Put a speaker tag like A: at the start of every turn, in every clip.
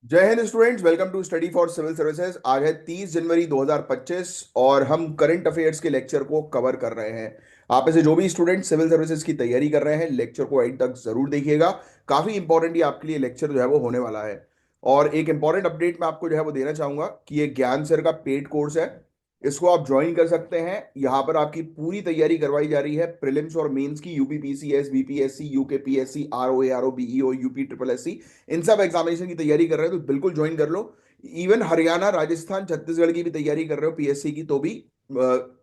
A: जय हिंद students, welcome to study for civil services. आज है 30 जनवरी 2025 और हम करंट अफेयर्स के लेक्चर को कवर कर रहे हैं। आप में से जो भी स्टूडेंट सिविल सर्विसेज की तैयारी कर रहे हैं, लेक्चर को एंड तक जरूर देखिएगा। काफी इंपॉर्टेंट ये आपके लिए लेक्चर जो है वो होने वाला है। और एक इंपॉर्टेंट अपडेट मैं आपको जो है वो देना चाहूंगा कि ये ज्ञान सर का पेड कोर्स है। इसको आप ज्वाइन कर सकते हैं। यहाँ पर आपकी पूरी तैयारी करवाई जा रही है प्रीलिम्स और मेंस की, UPPCS, BPSC, UKPSC, ROA, RO, BEO, UP triple SC, इन सब एग्जामिनेशन की तैयारी कर रहे हो तो बिल्कुल ज्वाइन कर लो। इवन हरियाणा, राजस्थान, छत्तीसगढ़ की भी तैयारी कर रहे हो पीएससी की तो भी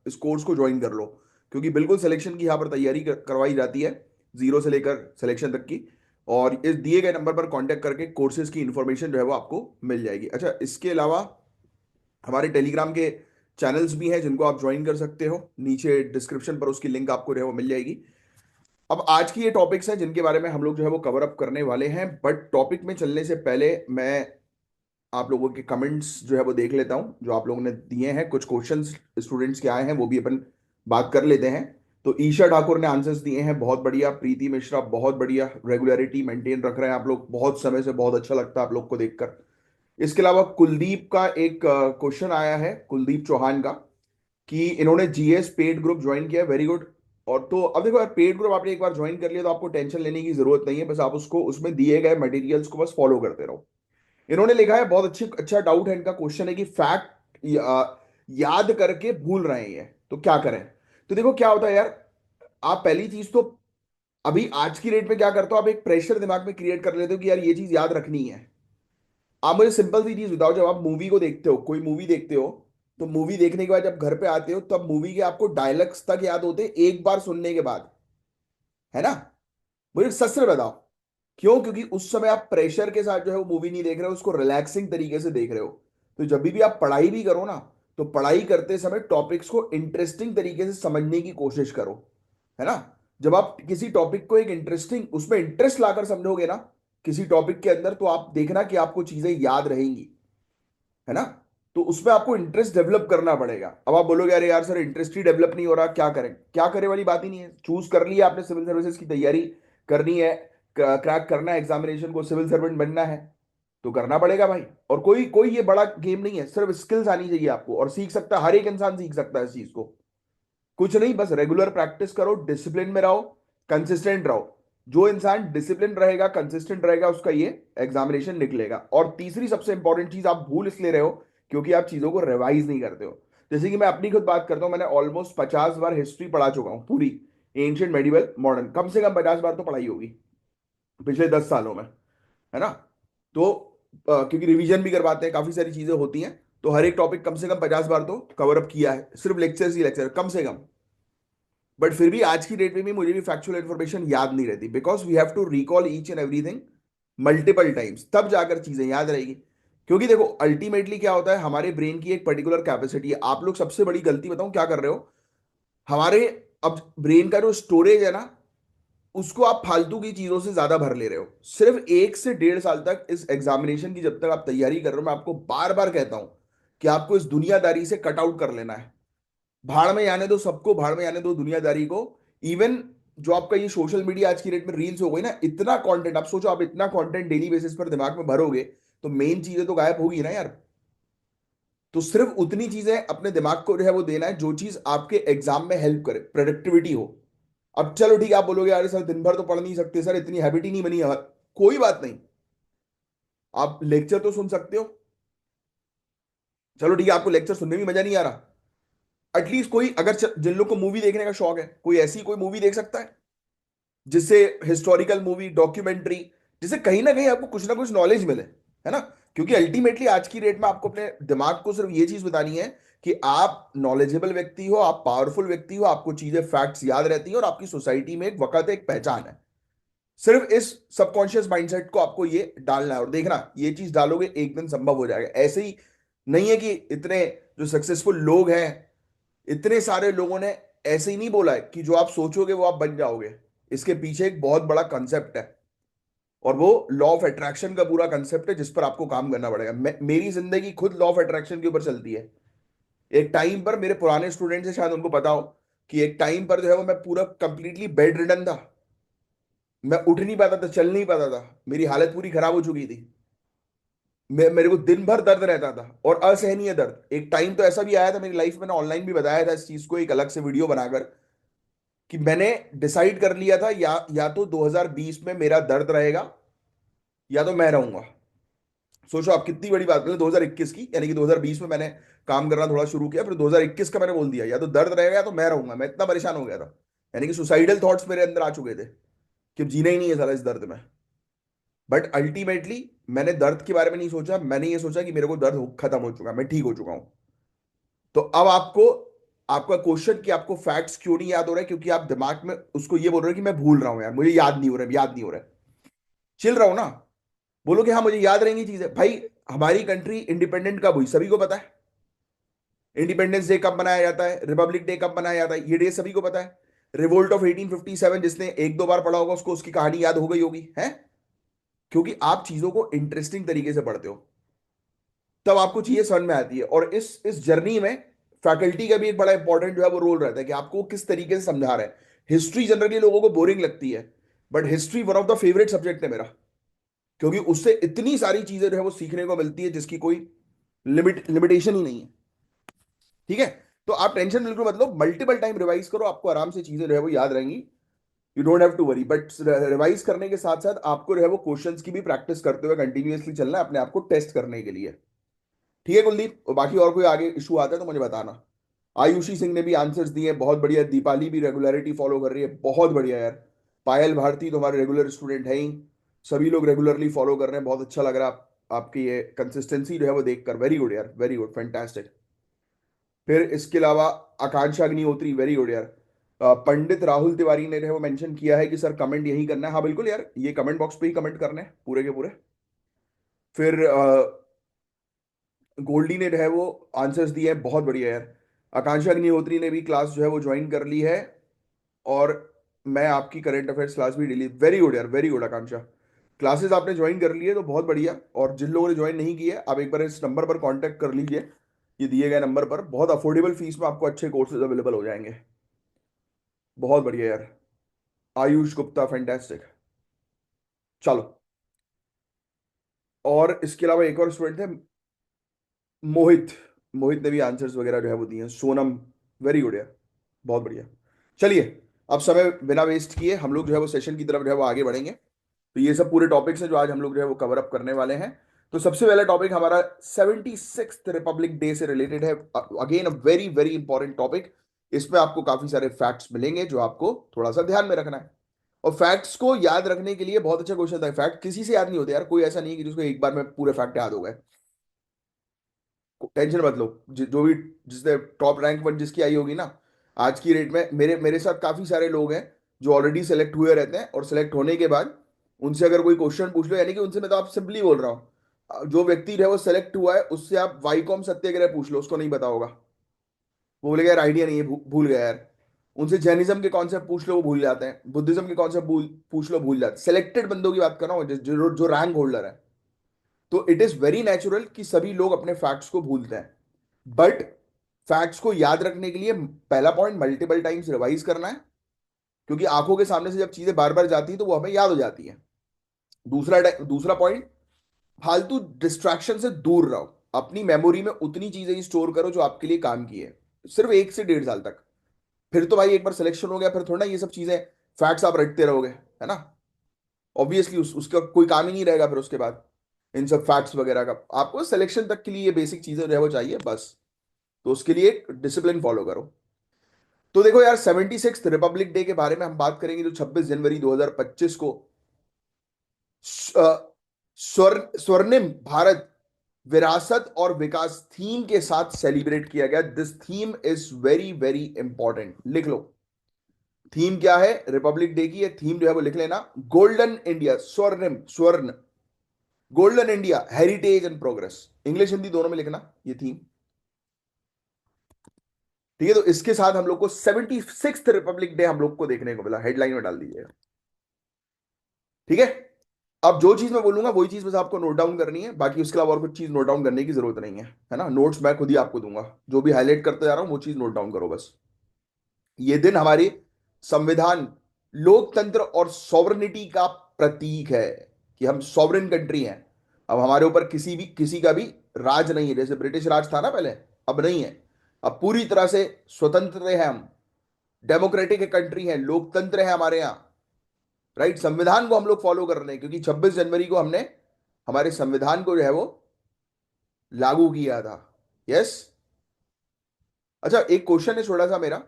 A: इस कोर्स को ज्वाइन कर लो। क्योंकि बिल्कुल सिलेक्शन की यहाँ पर तैयारी करवाई जाती है, जीरो से लेकर सिलेक्शन तक की। और इस दिए गए नंबर पर कांटेक्ट करके कोर्सेज की इंफॉर्मेशन जो है वो आपको मिल जाएगी। अच्छा, इसके अलावा हमारे टेलीग्राम के चैनल्स भी हैं जिनको आप ज्वाइन कर सकते हो। नीचे डिस्क्रिप्शन पर उसकी लिंक आपको जो है वो मिल जाएगी। अब आज की ये टॉपिक्स हैं जिनके बारे में हम लोग जो है वो कवर अप करने वाले हैं, बट टॉपिक में चलने से पहले मैं आप लोगों के कमेंट्स जो है वो देख लेता हूं जो आप लोगों ने दिए हैं। कुछ क्वेश्चंस स्टूडेंट्स के आए हैं, वो भी अपन बात कर लेते हैं। तो ईशा ठाकुर ने आंसर्स दिए हैं, बहुत बढ़िया। प्रीति मिश्रा, बहुत बढ़िया, रेगुलरिटी मेंटेन रख रहे हैं आप लोग बहुत समय से, बहुत अच्छा लगता है आप लोग को देखकर। इसके अलावा कुलदीप का एक क्वेश्चन आया है, कुलदीप चौहान का, कि इन्होंने जीएस पेड ग्रुप ज्वाइन किया। Very good. और तो अब देखो यार, पेड ग्रुप आपने एक बार ज्वाइन कर लिया तो आपको टेंशन लेने की जरूरत नहीं है। बस आप उसको, उसमें दिए गए मटेरियल्स को बस फॉलो करते रहो। इन्होंने लिखा है, बहुत अच्छी अच्छा डाउट है इनका, क्वेश्चन है कि फैक्ट याद करके भूल रहे हैं ये, तो क्या करें। तो देखो क्या होता है यार, आप पहली चीज तो अभी आज की डेट में क्या करते हो, आप एक प्रेशर दिमाग में क्रिएट कर लेते हो कि यार ये चीज याद रखनी है। आप मुझे सिंपल सी चीज बताओ, जब आप मूवी को देखते हो, कोई मूवी देखते हो, तो मूवी देखने के बाद जब घर पे आते हो तब मूवी के आपको डायलॉग्स तक याद होते हैं एक बार सुनने के बाद, है ना। मुझे सच से बताओ, क्यों? क्योंकि उस समय आप प्रेशर के साथ जो है वो मूवी नहीं देख रहे हो, उसको रिलैक्सिंग तरीके से देख रहे हो। तो जब भी आप पढ़ाई भी करो ना, तो पढ़ाई करते समय टॉपिक्स को इंटरेस्टिंग तरीके से समझने की कोशिश करो, है ना। जब आप किसी टॉपिक को एक इंटरेस्टिंग, उसमें इंटरेस्ट लाकर समझोगे ना किसी टॉपिक के अंदर, तो आप देखना कि आपको चीजें याद रहेंगी, है ना। तो उसमें आपको इंटरेस्ट डेवलप करना पड़ेगा। अब आप बोलोगे अरे यार सर, इंटरेस्ट ही डेवलप नहीं हो रहा, क्या करें? क्या करें वाली बात ही नहीं है। चूज कर लिया आपने, सिविल सर्विसेज की तैयारी करनी है, क्रैक करना है एग्जामिनेशन को, सिविल सर्वेंट बनना है, तो करना पड़ेगा भाई। और कोई कोई ये बड़ा गेम नहीं है, सिर्फ स्किल्स आनी चाहिए आपको, और सीख सकता है हर एक इंसान, सीख सकता है इस चीज को। कुछ नहीं, बस रेगुलर प्रैक्टिस करो, डिसिप्लिन में रहो, कंसिस्टेंट रहो। जो इंसान डिसिप्लिन रहेगा, कंसिस्टेंट रहेगा, उसका ये एग्जामिनेशन निकलेगा। और तीसरी सबसे इंपॉर्टेंट चीज, आप भूल इसलिए रहे हो क्योंकि आप चीजों को रिवाइज नहीं करते हो। जैसे कि मैं अपनी खुद बात करता हूं, मैंने ऑलमोस्ट 50 बार हिस्ट्री पढ़ा चुका हूं पूरी, एंशियंट, मेडिवल, मॉडर्न, कम से कम 50 बार तो पढ़ाई होगी पिछले 10 सालों में, है ना। तो क्योंकि रिवीजन भी करवाते हैं, काफी सारी चीजें होती हैं, तो हर एक टॉपिक कम से कम 50 बार तो कवर अप किया है, सिर्फ लेक्चर्स ही लेक्चर कम से कम। बट फिर भी आज की डेट में भी मुझे भी फैक्चुअल इन्फॉर्मेशन याद नहीं रहती, because we have to recall each and everything multiple times, तब जाकर चीजें याद रहेगी। क्योंकि देखो अल्टीमेटली क्या होता है, हमारे ब्रेन की एक पर्टिकुलर कैपेसिटी है। आप लोग सबसे बड़ी गलती बताऊं क्या कर रहे हो, हमारे अब ब्रेन का जो स्टोरेज है ना, उसको आप फालतू की चीजों से ज्यादा भर ले रहे हो। सिर्फ 1 से 1.5 साल तक इस एग्जामिनेशन की जब तक आप तैयारी कर रहे हो, मैं आपको बार बार कहता हूं कि आपको इस दुनियादारी से कट आउट कर लेना है। भाड़ में आने दो सबको, भाड़ में आने दो दुनियादारी को। इवन जो आपका ये सोशल मीडिया आज की डेट में रील्स हो गई ना, इतना कंटेंट, आप सोचो, आप इतना कंटेंट डेली बेसिस पर दिमाग में भरोगे तो मेन चीजें तो गायब होगी ना यार। तो सिर्फ उतनी चीजें अपने दिमाग को जो है वो देना है जो चीज आपके एग्जाम में हेल्प करे, प्रोडक्टिविटी हो। अब चलो ठीक है, आप बोलोगे अरे सर दिन भर तो पढ़ नहीं सकते सर, इतनी हैबिट ही नहीं बनी है। कोई बात नहीं, आप लेक्चर तो सुन सकते हो। चलो ठीक है, आपको लेक्चर सुनने में मजा नहीं आ रहा, एटलीस्ट कोई अगर जिन लोग को मूवी देखने का शौक है, कोई ऐसी कोई मूवी देख सकता है जिससे, हिस्टोरिकल मूवी, डॉक्यूमेंट्री, जिससे कहीं ना कहीं आपको कुछ ना कुछ नॉलेज मिले, है ना। क्योंकि अल्टीमेटली आज की डेट में आपको अपने दिमाग को सिर्फ ये चीज बतानी है कि आप नॉलेजेबल व्यक्ति हो, आप पावरफुल व्यक्ति हो, आपको चीजें, फैक्ट्स याद रहती हैं, और आपकी सोसाइटी में एक वक्त, एक पहचान है। सिर्फ इस सबकॉन्शियस माइंडसेट को आपको ये डालना है, और देखना ये चीज डालोगे एक दिन संभव हो जाएगा। ऐसे ही नहीं है कि इतने जो सक्सेसफुल लोग हैं, इतने सारे लोगों ने ऐसे ही नहीं बोला है कि जो आप सोचोगे वो आप बन जाओगे। इसके पीछे एक बहुत बड़ा कंसेप्ट है, और वो लॉ ऑफ अट्रैक्शन का पूरा कंसेप्ट है जिस पर आपको काम करना पड़ेगा। मेरी जिंदगी खुद लॉ ऑफ अट्रैक्शन के ऊपर चलती है। एक टाइम पर मेरे पुराने स्टूडेंट से शायद उनको पता हो कि एक टाइम पर जो है वो मैं पूरा कंप्लीटली बेड रिडन था। मैं उठ नहीं पाता था, चल नहीं पाता था, मेरी हालत पूरी खराब हो चुकी थी। मेरे को दिन भर दर्द रहता था और असहनीय दर्द। एक टाइम तो ऐसा भी आया था मेरी लाइफ में, मैंने ऑनलाइन भी बताया था इस चीज को एक अलग से वीडियो बनाकर, कि मैंने डिसाइड कर लिया था या तो 2020 में मेरा दर्द रहेगा या तो मैं रहूंगा। सोचो आप कितनी बड़ी बात, मतलब 2021 की, यानी कि 2020 में मैंने काम करना थोड़ा शुरू किया, फिर 2021 का मैंने बोल दिया या तो दर्द रहेगा या तो मैं रहूंगा। मैं इतना परेशान हो गया था, यानी कि सुसाइडल थॉट्स मेरे अंदर आ चुके थे कि अब जीना ही नहीं है साला इस दर्द में। बट अल्टीमेटली मैंने दर्द के बारे में नहीं सोचा, मैंने ये सोचा कि मेरे को खत्म हो चुका, मैं ठीक हो चुका हूं। तो अब आपको, आपका क्वेश्चन कि आपको फैक्ट्स क्यों नहीं याद हो रहा है, क्योंकि आप दिमाग में उसको ये बोल रहे हो कि मैं भूल रहा हूं यार, मुझे याद नहीं हो रहा है, याद नहीं हो रहा है। चिल रहा हूं ना, बोलो कि हाँ मुझे याद रहेंगी चीजें भाई। हमारी कंट्री इंडिपेंडेंट कब हुई सभी को पता है। इंडिपेंडेंस डे कब मनाया जाता है, रिपब्लिक डे कब मनाया जाता है, ये डे सभी को पता है। रिवोल्ट ऑफ 1857 जिसने एक दो बार पढ़ा होगा उसको उसकी कहानी याद हो गई होगी है, क्योंकि आप चीजों को इंटरेस्टिंग तरीके से पढ़ते हो, तब आपको चीजें समझ में आती है। और इस जर्नी में फैकल्टी का भी एक बड़ा इंपॉर्टेंट जो है वो रोल रहता है कि आपको किस तरीके से समझा रहे हैं। हिस्ट्री जनरली लोगों को बोरिंग लगती है, but history one of the favourite subject है मेरा, क्योंकि उससे इतनी सारी चीजें जो है वो सीखने को मिलती है जिसकी कोई लिमिटेशन ही नहीं है। ठीक है, तो आप टेंशन बिल्कुल मत लो, मल्टीपल टाइम रिवाइज करो, आपको आराम से चीजें जो है वो याद रहेंगी। You don't have to worry, but revise करने के साथ साथ आपको जो है वो क्वेश्चंस की भी प्रैक्टिस करते हुए कंटिन्यूअसली चलना है अपने आप को टेस्ट करने के लिए। ठीक है कुलदीप, और बाकी और कोई आगे इशू आता है तो मुझे बताना। आयुषी सिंह ने भी आंसर्स दिए, बहुत बढ़िया। दीपाली भी रेगुलरिटी फॉलो कर रही है, बहुत बढ़िया यार। पायल भारती तो हमारे रेगुलर स्टूडेंट है ही, सभी लोग रेगुलरली फॉलो कर रहे हैं, बहुत अच्छा लग रहा है आपकी ये कंसिस्टेंसी जो है वो देखकर। वेरी गुड यार, वेरी गुड, फैंटास्टिक। फिर इसके अलावा आकांक्षा अग्निहोत्री, वेरी गुड यार। पंडित राहुल तिवारी ने जो है वो मेंशन किया है कि सर कमेंट यही करना है। हाँ बिल्कुल यार, ये कमेंट बॉक्स पे ही कमेंट करने हैं पूरे के पूरे। फिर गोल्डी ने जो है वो आंसर्स दिए हैं, बहुत बढ़िया यार। आकांक्षा अग्निहोत्री ने भी क्लास जो है वो ज्वाइन कर ली है, और मैं आपकी करंट अफेयर्स क्लास भी डेली, वेरी गुड यार, वेरी गुड आकांक्षा। क्लासेस आपने ज्वाइन कर ली है तो बहुत बढ़िया। और जिन लोगों ने ज्वाइन नहीं की है आप एक बार इस नंबर पर कांटेक्ट कर लीजिए, ये दिए गए नंबर पर, बहुत अफोर्डेबल फीस में आपको अच्छे कोर्सेज अवेलेबल हो जाएंगे। बहुत बढ़िया यार। आयुष गुप्ता, फैंटास्टिक। चलो, और इसके अलावा एक और स्टूडेंट थे, मोहित। मोहित ने भी आंसर्स वगैरह जो है वो दिए हैं। सोनम, वेरी गुड यार, बहुत बढ़िया। चलिए, अब समय बिना वेस्ट किए हम लोग जो है वो सेशन की तरफ जो है वो आगे बढ़ेंगे। तो ये सब पूरे टॉपिक्स हैं जो आज हम लोग जो है वो कवर अप करने वाले हैं। तो सबसे पहला टॉपिक हमारा 76th रिपब्लिक डे से रिलेटेड है। Again a very very important topic. इसमें आपको काफी सारे फैक्ट्स मिलेंगे जो आपको थोड़ा सा ध्यान में रखना है। और फैक्ट्स को याद रखने के लिए बहुत अच्छा क्वेश्चन था। फैक्ट किसी से याद नहीं होते यार, कोई ऐसा नहीं है कि जिसको एक बार में पूरे फैक्ट याद हो गए। टेंशन मत लो, जो भी जिसने टॉप रैंक वन जिसकी आई होगी ना आज की रेट में, मेरे मेरे साथ काफी सारे लोग हैं जो ऑलरेडी सेलेक्ट हुए रहते हैं, और सेलेक्ट होने के बाद उनसे अगर कोई क्वेश्चन पूछ लो, यानी कि उनसे मैं तो आप सिंपली बोल रहा हूँ, जो व्यक्ति है वो सेलेक्ट हुआ है उससे आप वाईकॉम सत्याग्रह पूछ लो, उसको नहीं पता होगा। वो बोलेगा यार आइडिया नहीं है, भूल गया यार। उनसे जैनिज्म के कॉन्सेप्ट पूछ लो वो भूल जाते हैं, बुद्धिज्म के कॉन्सेप्ट पूछ लो भूल जाते हैं। सेलेक्टेड बंदों की बात कर रहा हूँ जो रैंक होल्डर है। तो इट इज वेरी नेचुरल कि सभी लोग अपने फैक्ट्स को भूलते हैं, बट फैक्ट्स को याद रखने के लिए पहला पॉइंट मल्टीपल टाइम्स रिवाइज करना है, क्योंकि आंखों के सामने से जब चीजें बार बार जाती हैं तो वो हमें याद हो जाती है। दूसरा पॉइंट, फालतू डिस्ट्रैक्शन से दूर रहो, अपनी मेमोरी में उतनी चीजें ही स्टोर करो जो आपके लिए काम की है, सिर्फ 1 से 1.5 साल तक। फिर तो भाई एक बार सिलेक्शन हो गया फिर थोड़ा ना ये सब चीजें, फैक्ट्स आप रटते रहोगे, है ना। ऑब्वियसली उसका कोई काम ही नहीं रहेगा फिर उसके बाद इन सब फैक्ट्स वगैरह का। आपको सिलेक्शन तक के लिए ये बेसिक चीजें जो है वो चाहिए बस। तो उसके लिए डिसिप्लिन फॉलो करो। तो देखो यार, 76th रिपब्लिक डे के बारे में हम बात करेंगे जो 26 जनवरी 2025 को स्वर्णिम भारत विरासत और विकास थीम के साथ सेलिब्रेट किया गया। This theme is very very important, लिख लो। थीम क्या है रिपब्लिक डे की, ये थीम जो है वो लिख लेना, गोल्डन इंडिया, स्वर्णिम, स्वर्ण, golden India, heritage and progress. English Hindi दोनों में लिखना ये थीम। ठीक है, तो इसके साथ हम लोग को 76th रिपब्लिक डे हम लोग को देखने को मिला, हेडलाइन में डाल दीजिएगा। ठीक है, अब जो चीज मैं बोलूंगा वही चीज बस आपको नोट डाउन करनी है, बाकी उसके अलावा और कुछ चीज नोट डाउन करने की जरूरत नहीं है ना। नोट्स मैं खुद ही आपको दूंगा, जो भी हाईलाइट करते जा रहा हूं वो चीज नोट डाउन करो बस। ये दिन हमारे संविधान, लोकतंत्र और सॉवरेनिटी का प्रतीक है, कि हम सॉवरेन कंट्री हैं। अब हमारे ऊपर किसी का भी राज नहीं है, जैसे ब्रिटिश राज था ना पहले, अब नहीं है। अब पूरी तरह से स्वतंत्र हैं हम, डेमोक्रेटिक कंट्री है, लोकतंत्र है हमारे यहाँ। राइट, संविधान को हम लोग फॉलो कर रहे हैं, क्योंकि 26 जनवरी को हमने हमारे संविधान को जो है वो लागू किया था। यस। अच्छा, एक क्वेश्चन है छोटा सा मेरा,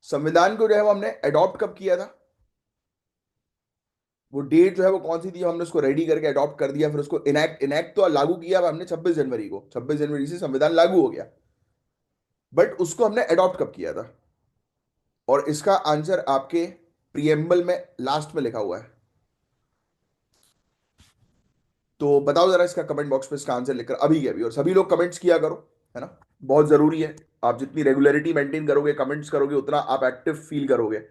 A: संविधान को जो है वो हमने अडॉप्ट कब किया था? वो डेट जो है वो कौन सी थी, हमने उसको रेडी करके अडॉप्ट कर दिया, फिर उसको इनैक्ट इनैक्ट तो लागू किया हमने 26 जनवरी को, 26 जनवरी से संविधान लागू हो गया, बट उसको हमने अडॉप्ट कब किया था? और इसका आंसर आपके प्रिएम्बल में लास्ट में लिखा हुआ है। तो बताओ जरा इसका कमेंट बॉक्स में इसका आंसर लिखकर अभी के अभी, और सभी लोग कमेंट्स किया करो, है ना, बहुत जरूरी है। आप जितनी रेगुलरिटी मेंटेन करोगे, कमेंट्स करोगे, उतना आप एक्टिव फील करोगे।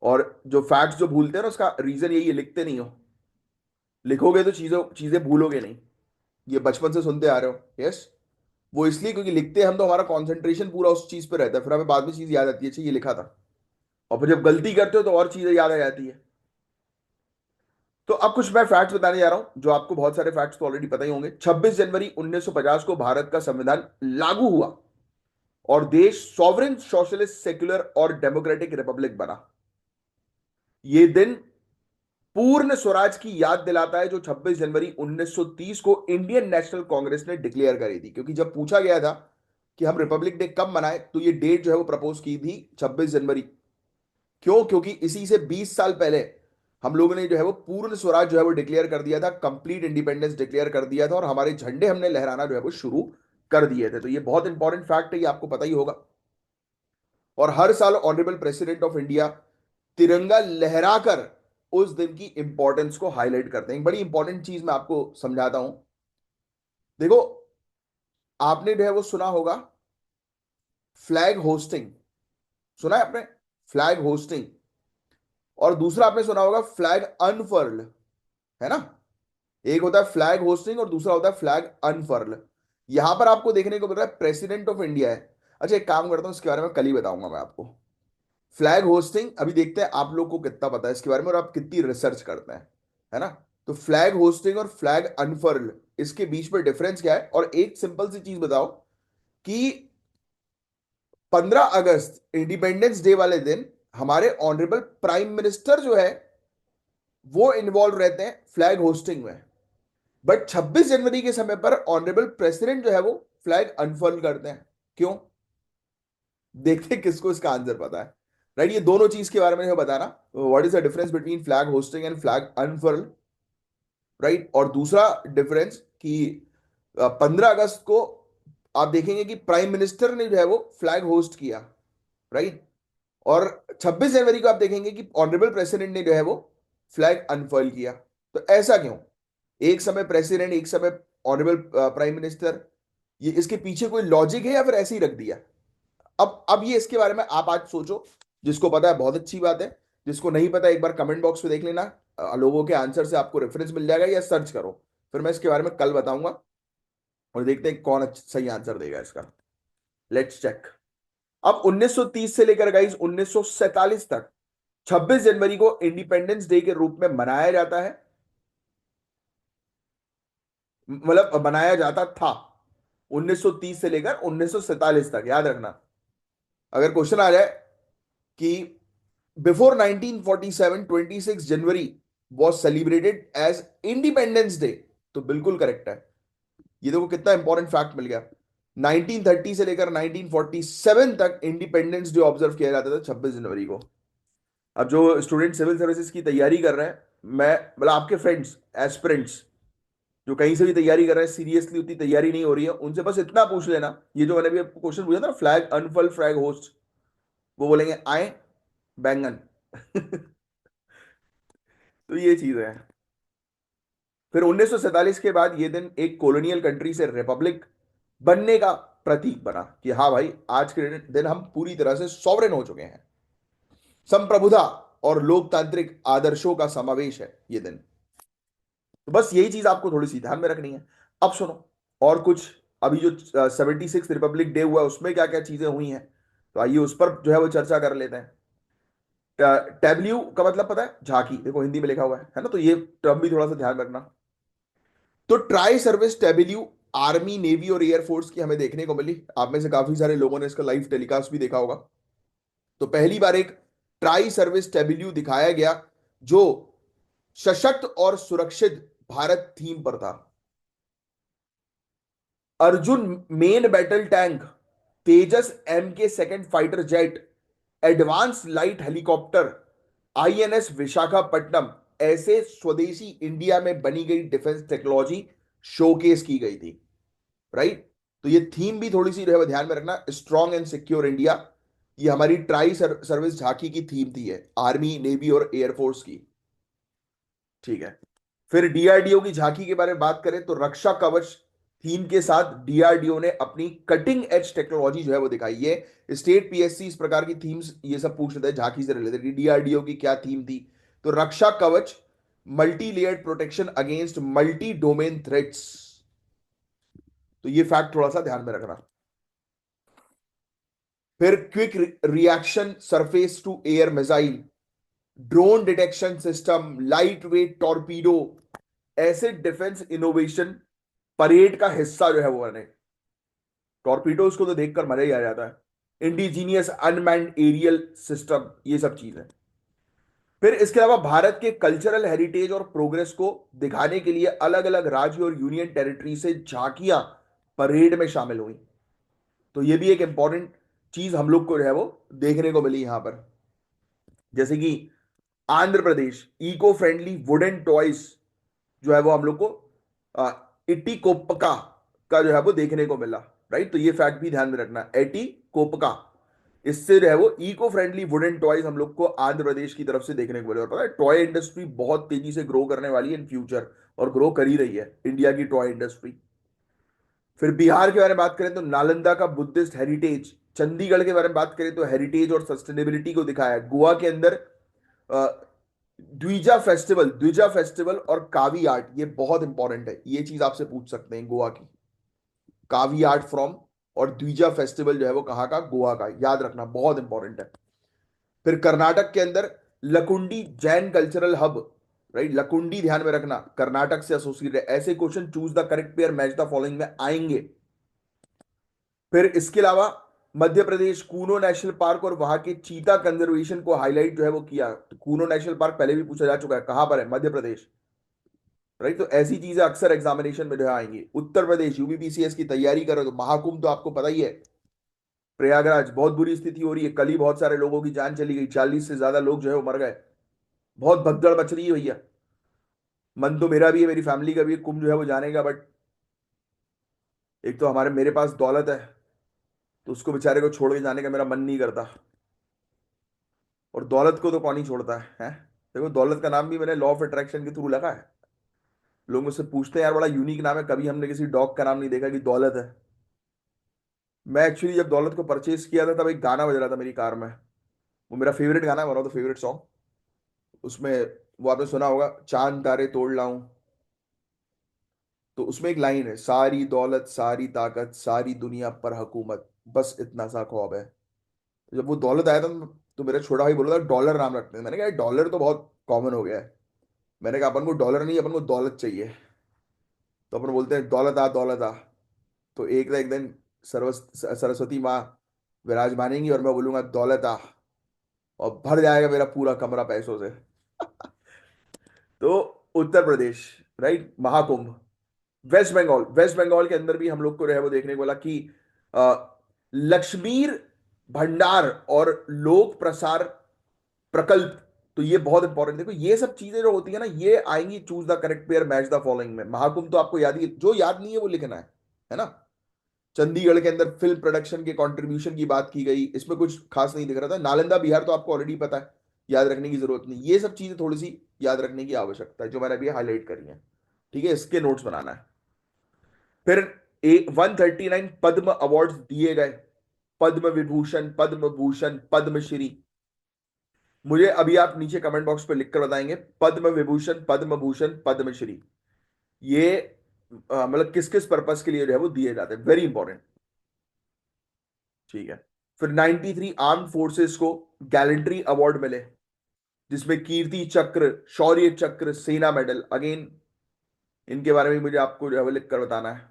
A: और जो फैक्ट्स जो भूलते हैं ना, उसका रीजन यही है, लिखते नहीं हो। लिखोगे तो चीजों चीजें भूलोगे नहीं। ये बचपन से सुनते आ रहे हो। यस। वो इसलिए क्योंकि लिखते हैं हम तो हमारा कंसंट्रेशन पूरा उस चीज पे रहता है, फिर हमें बाद में चीज याद आती है, अच्छा ये लिखा था। और फिर जब गलती करते हो तो और चीजें याद आ जाती है। तो अब कुछ मैं फैक्ट्स बताने जा रहा हूं, जो आपको बहुत सारे फैक्ट्स तो ऑलरेडी पता ही होंगे। 26 जनवरी 1950 को भारत का संविधान लागू हुआ और देश सॉवरेन सोशलिस्ट सेक्युलर और डेमोक्रेटिक रिपब्लिक बना। ये दिन पूर्ण स्वराज की याद दिलाता है, जो 26 जनवरी 1930 को इंडियन नेशनल कांग्रेस ने डिक्लेयर करी थी। क्योंकि जब पूछा गया था कि हम रिपब्लिक डे कब मनाएं, तो ये डेट जो है वो प्रपोज की थी 26 जनवरी। क्यों? क्योंकि इसी से 20 साल पहले हम लोगों ने जो है वो पूर्ण स्वराज जो है वो डिक्लेयर कर दिया था, कंप्लीट इंडिपेंडेंस डिक्लेयर कर दिया था, और हमारे झंडे हमने लहराना जो है वो शुरू कर दिए थे। तो ये बहुत इंपॉर्टेंट फैक्ट है, ये आपको पता ही होगा। और हर साल ऑनरेबल प्रेसिडेंट ऑफ इंडिया तिरंगा लहराकर उस दिन की इंपॉर्टेंस को हाईलाइट करते हैं। एक बड़ी इंपॉर्टेंट चीज मैं आपको समझाता हूं। देखो, आपने जो है वो सुना होगा फ्लैग होस्टिंग, सुना है आपने? Flag hosting. और दूसरा आपने सुना होगा फ्लैग अनफर्ल, है ना? एक होता है फ्लैग होस्टिंग और दूसरा होता है फ्लैग अनफर्ल। यहां पर आपको देखने को मिल रहा है प्रेसिडेंट ऑफ इंडिया है। अच्छा, एक काम करता हूं, इसके बारे में कल ही बताऊंगा मैं आपको। फ्लैग होस्टिंग अभी देखते हैं आप लोग को कितना पता है इसके बारे में, और आप कितनी रिसर्च करते हैं, है ना? तो फ्लैग होस्टिंग और फ्लैग अनफर्ल, इसके बीच में डिफरेंस क्या है? और एक सिंपल सी चीज बताओ कि 15 अगस्त इंडिपेंडेंस डे वाले दिन हमारे ऑनरेबल प्राइम मिनिस्टर जो है वो इन्वॉल्व रहते हैं फ्लैग होस्टिंग में, बट 26 जनवरी के समय पर ऑनरेबल प्रेसिडेंट जो है वो फ्लैग अनफर्ल करते हैं। क्यों? देखते हैं किसको इसका आंसर पता है। राइट, ये दोनों चीज के बारे में बताना, what is the difference between flag hoisting and flag unfurl. Right, और दूसरा डिफरेंस कि 15 अगस्त को आप देखेंगे कि प्राइम मिनिस्टर ने जो है वो फ्लैग होस्ट किया। राइट, और 26 जनवरी को आप देखेंगे कि ऑनरेबल प्रेसिडेंट ने जो है वो फ्लैग अनफर्ल किया। तो ऐसा क्यों? एक समय प्रेसिडेंट, एक समय ऑनरेबल प्राइम मिनिस्टर, ये इसके पीछे कोई लॉजिक है या फिर ऐसे ही रख दिया? अब ये इसके बारे में आप आज सोचो। जिसको पता है बहुत अच्छी बात है, जिसको नहीं पता एक बार कमेंट बॉक्स में देख लेना, लोगों के आंसर से आपको रेफरेंस मिल जाएगा, या सर्च करो। फिर मैं इसके बारे में कल बताऊंगा, और देखते हैं कौन सही आंसर देगा इसका। Let's check. अब 1930 से लेकर गाइस 1947 तक 26 जनवरी को इंडिपेंडेंस डे के रूप में मनाया जाता है, मतलब मनाया जाता था 1930 से लेकर 1947 तक, याद रखना। अगर क्वेश्चन आ जाए कि before 1947 26 January was celebrated as Independence Day, तो बिल्कुल करेक्ट है। ये देखो कितना इंपॉर्टेंट फैक्ट मिल गया। 1930 से लेकर 1947 तक इंडिपेंडेंस डे ऑब्जर्व किया जाता था 26 जनवरी को। अब जो स्टूडेंट सिविल सर्विसेज की तैयारी कर रहे हैं, मैं मतलब आपके फ्रेंड्स एस्पिरेंट्स जो कहीं से भी तैयारी कर रहे हैं, सीरियसली उतनी तैयारी नहीं हो रही है, उनसे बस इतना पूछ लेना, ये जो मैंने भी क्वेश्चन पूछा था, फ्लैग अनफल फ्लैग होस्ट, वो बोलेंगे आए बैंगन। तो ये चीज है। फिर 1947 के बाद ये दिन एक कॉलोनियल कंट्री से रिपब्लिक बनने का प्रतीक बना, कि हाँ भाई, आज के दिन हम पूरी तरह से सॉवरेन हो चुके हैं। संप्रभुता और लोकतांत्रिक आदर्शों का समावेश है ये दिन। तो बस यही चीज आपको थोड़ी सी ध्यान में रखनी है। अब सुनो और कुछ, अभी जो 76 रिपब्लिक डे हुआ उसमें क्या क्या चीजें हुई हैं, तो आइए उस पर जो है वो चर्चा कर लेते हैं। टैब्ल्यू का मतलब पता है? झांकी, देखो हिंदी में लिखा हुआ है ना, तो ये टर्म भी थोड़ा सा ध्यान रखना। तो ट्राई सर्विस टेबिल्यू आर्मी नेवी और एयरफोर्स की हमें देखने को मिली। आप में से काफी सारे लोगों ने इसका लाइव टेलीकास्ट भी देखा होगा। तो पहली बार एक ट्राई सर्विस टेबिल्यू दिखाया गया जो सशक्त और सुरक्षित भारत थीम पर था। अर्जुन मेन बैटल टैंक, तेजस एम के second fighter jet, advance light helicopter, INS Visakhapatnam, ऐसे स्वदेशी इंडिया में बनी गई डिफेंस टेक्नोलॉजी शोकेस की गई थी। राइट। तो ये थीम भी थोड़ी सी जो है वो ध्यान में रखना, स्ट्रॉन्ग एंड सिक्योर इंडिया। ये हमारी सर्विस झांकी की थीम थी, है आर्मी नेवी और एयरफोर्स की। ठीक है। फिर डीआरडीओ की झांकी के बारे में बात करें तो रक्षा कवच थीम के साथ डीआरडीओ ने अपनी कटिंग एज टेक्नोलॉजी जो है वो दिखाई है। स्टेट पीएससी इस प्रकार की थीम्स ये सब पूछ लेते हैं झांकी से रिलेटेड, डीआरडीओ की क्या थीम थी। तो Raksha Kavach, multi layered protection against multi domain threats. तो ये फैक्ट थोड़ा सा ध्यान में रखना। फिर quick reaction surface to air missile, drone detection system, light weight torpedo, ऐसे डिफेंस इनोवेशन परेड का हिस्सा जो है वो बने। टॉर्पीडोज को तो देखकर मजा ही आ जाता है। इंडिजीनियस अनमैन्ड एरियल सिस्टम, ये सब चीजें। फिर इसके अलावा भारत के कल्चरल हेरिटेज और प्रोग्रेस को दिखाने के लिए अलग अलग राज्य और यूनियन टेरिटरी से झांकियां परेड में शामिल हुई। तो ये भी एक इंपॉर्टेंट चीज हम लोग को जो है वो देखने को मिली यहां पर। जैसे कि Andhra Pradesh eco friendly wooden toys जो है वो हम लोग को इटी कोपका का जो है वो देखने को मिला। राइट। तो ये फैक्ट भी ध्यान में रखना, एटी कोपका, इससे जो है वो इको फ्रेंडली वुडन टॉयज हम लोग को आंध्र प्रदेश की तरफ से देखने को मिले। और पता है टॉय इंडस्ट्री बहुत तेजी से ग्रो करने वाली है इन फ्यूचर, और ग्रो कर ही रही है इंडिया की टॉय इंडस्ट्री। फिर बिहार के बारे में बात करें तो नालंदा का बुद्धिस्ट हेरिटेज, चंडीगढ़ के बारे में बात करें तो हेरिटेज और सस्टेनेबिलिटी को दिखाया है। गोवा के अंदर अ, द्विजा फेस्टिवल और कावी आर्ट, ये बहुत इंपॉर्टेंट है, ये चीज आपसे पूछ सकते हैं गोवा की। कावी आर्ट फ्रॉम और द्विजा फेस्टिवल जो है वो कहाँ का, गोवा का, याद रखना बहुत इंपॉर्टेंट है। फिर कर्नाटक के अंदर Lakkundi Jain cultural hub. Right, Lakkundi ध्यान में रखना, कर्नाटक से एसोसिएटेड। ऐसे question choose the correct pair match the following में आएंगे। फिर इसके अलावा मध्य प्रदेश कूनो नेशनल पार्क और वहां के चीता कंजर्वेशन को हाईलाइट जो है वो किया। तो कूनो नेशनल पार्क पहले भी पूछा जा चुका है, कहां पर है, मध्य प्रदेश। राइट। तो ऐसी चीजें अक्सर एग्जामिनेशन में जो है आएंगी। उत्तर प्रदेश यूपीपीसीएस की तैयारी करो तो महाकुंभ तो आपको पता ही है, प्रयागराज बहुत बुरी स्थिति हो रही है, कल ही बहुत सारे लोगों की जान चली गई, 40 से ज्यादा लोग जो है वो मर गए। बहुत भगदड़ मच रही है भैया। मन तो मेरा भी है, मेरी फैमिली का भी है, कुंभ जो है वो जाने का, बट एक तो हमारे मेरे पास दौलत है, तो उसको बेचारे को छोड़ के जाने का मेरा मन नहीं करता। और दौलत को तो कौन ही छोड़ता है? देखो दौलत का नाम भी मैंने लॉ ऑफ अट्रैक्शन के थ्रू लगा है। लोग मुझसे पूछते हैं यार बड़ा यूनिक नाम है, कभी हमने किसी डॉग का नाम नहीं देखा कि दौलत है। मैं एक्चुअली जब दौलत को परचेज किया था तब एक गाना बज रहा था मेरी कार में, वो मेरा फेवरेट गाना है, one of the favourite song. उसमें वो आपने सुना होगा, चांद तारे तोड़ लाऊं। तो उसमें एक लाइन है, सारी दौलत सारी ताकत सारी दुनिया पर हुकूमत, बस इतना सा ख्वाब है। तो जब वो दौलत आया था तो मेरा छोटा भाई बोला था डॉलर नाम रखते हैं। मैंने कहा डॉलर तो बहुत कॉमन हो गया है। मैंने कहा अपन को डॉलर नहीं, अपन को दौलत चाहिए। तो अपन बोलते हैं दौलत आ दौलत आ। तो एक दिन सरस्वती माँ विराजमानेंगी और मैं बोलूंगा दौलत आ, और भर जाएगा मेरा पूरा कमरा पैसों से। तो उत्तर प्रदेश, राइट, महाकुंभ। वेस्ट बंगाल के अंदर भी हम लोग को रहे वो देखने को मिला कि लक्ष्मीर भंडार और लोक प्रसार प्रकल्प। तो ये बहुत इंपॉर्टेंट, देखो ये सब चीजें जो होती है ना ये आएंगी choose the correct pair match the following में। महाकुंभ तो आपको याद ही, जो याद नहीं है वो लिखना है ना। चंडीगढ़ के अंदर फिल्म प्रोडक्शन के कंट्रीब्यूशन की बात की गई, इसमें कुछ खास नहीं दिख रहा था। नालंदा बिहार तो आपको ऑलरेडी पता है, याद रखने की जरूरत नहीं। ये सब चीजें थोड़ी सी याद रखने की आवश्यकता है जो मैंने अभी हाईलाइट करी है। ठीक है, इसके नोट्स बनाना है। फिर 139 पद्म अवार्ड्स दिए गए, पद्म विभूषण पद्म भूषण पद्मश्री। मुझे अभी आप नीचे कमेंट बॉक्स पे लिखकर बताएंगे पद्म विभूषण पद्म भूषण पद्मश्री ये मतलब किस किस पर्पस के लिए जो है वो दिए जाते हैं, वेरी इंपॉर्टेंट। ठीक है। फिर 93 आर्म फोर्सेस को गैलेंट्री अवार्ड मिले, जिसमें कीर्ति चक्र, शौर्य चक्र, सेना मेडल, अगेन इनके बारे में मुझे आपको जो है वो लिख कर बताना है।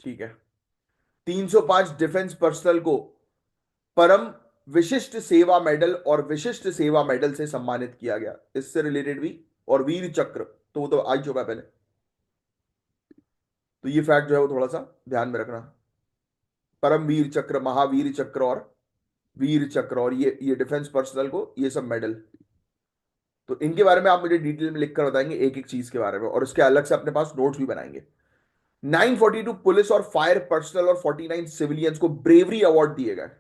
A: ठीक है। 305 डिफेंस पर्सनल को परम विशिष्ट सेवा मेडल और विशिष्ट सेवा मेडल से सम्मानित किया गया, इससे रिलेटेड भी। और वीर चक्र तो वो तो आ ही चुका है पहले। तो ये फैक्ट जो है वो थोड़ा सा ध्यान में रखना। परम वीर चक्र, महावीर चक्र और वीर चक्र, और ये डिफेंस पर्सनल को ये सब मेडल। तो इनके बारे में आप मुझे डिटेल में लिखकर बताएंगे एक एक चीज के बारे में, और उसके अलग से अपने पास नोट्स भी बनाएंगे। 942 पुलिस और फायर पर्सनल और 49 सिविलियंस को ब्रेवरी अवार्ड दिए गए।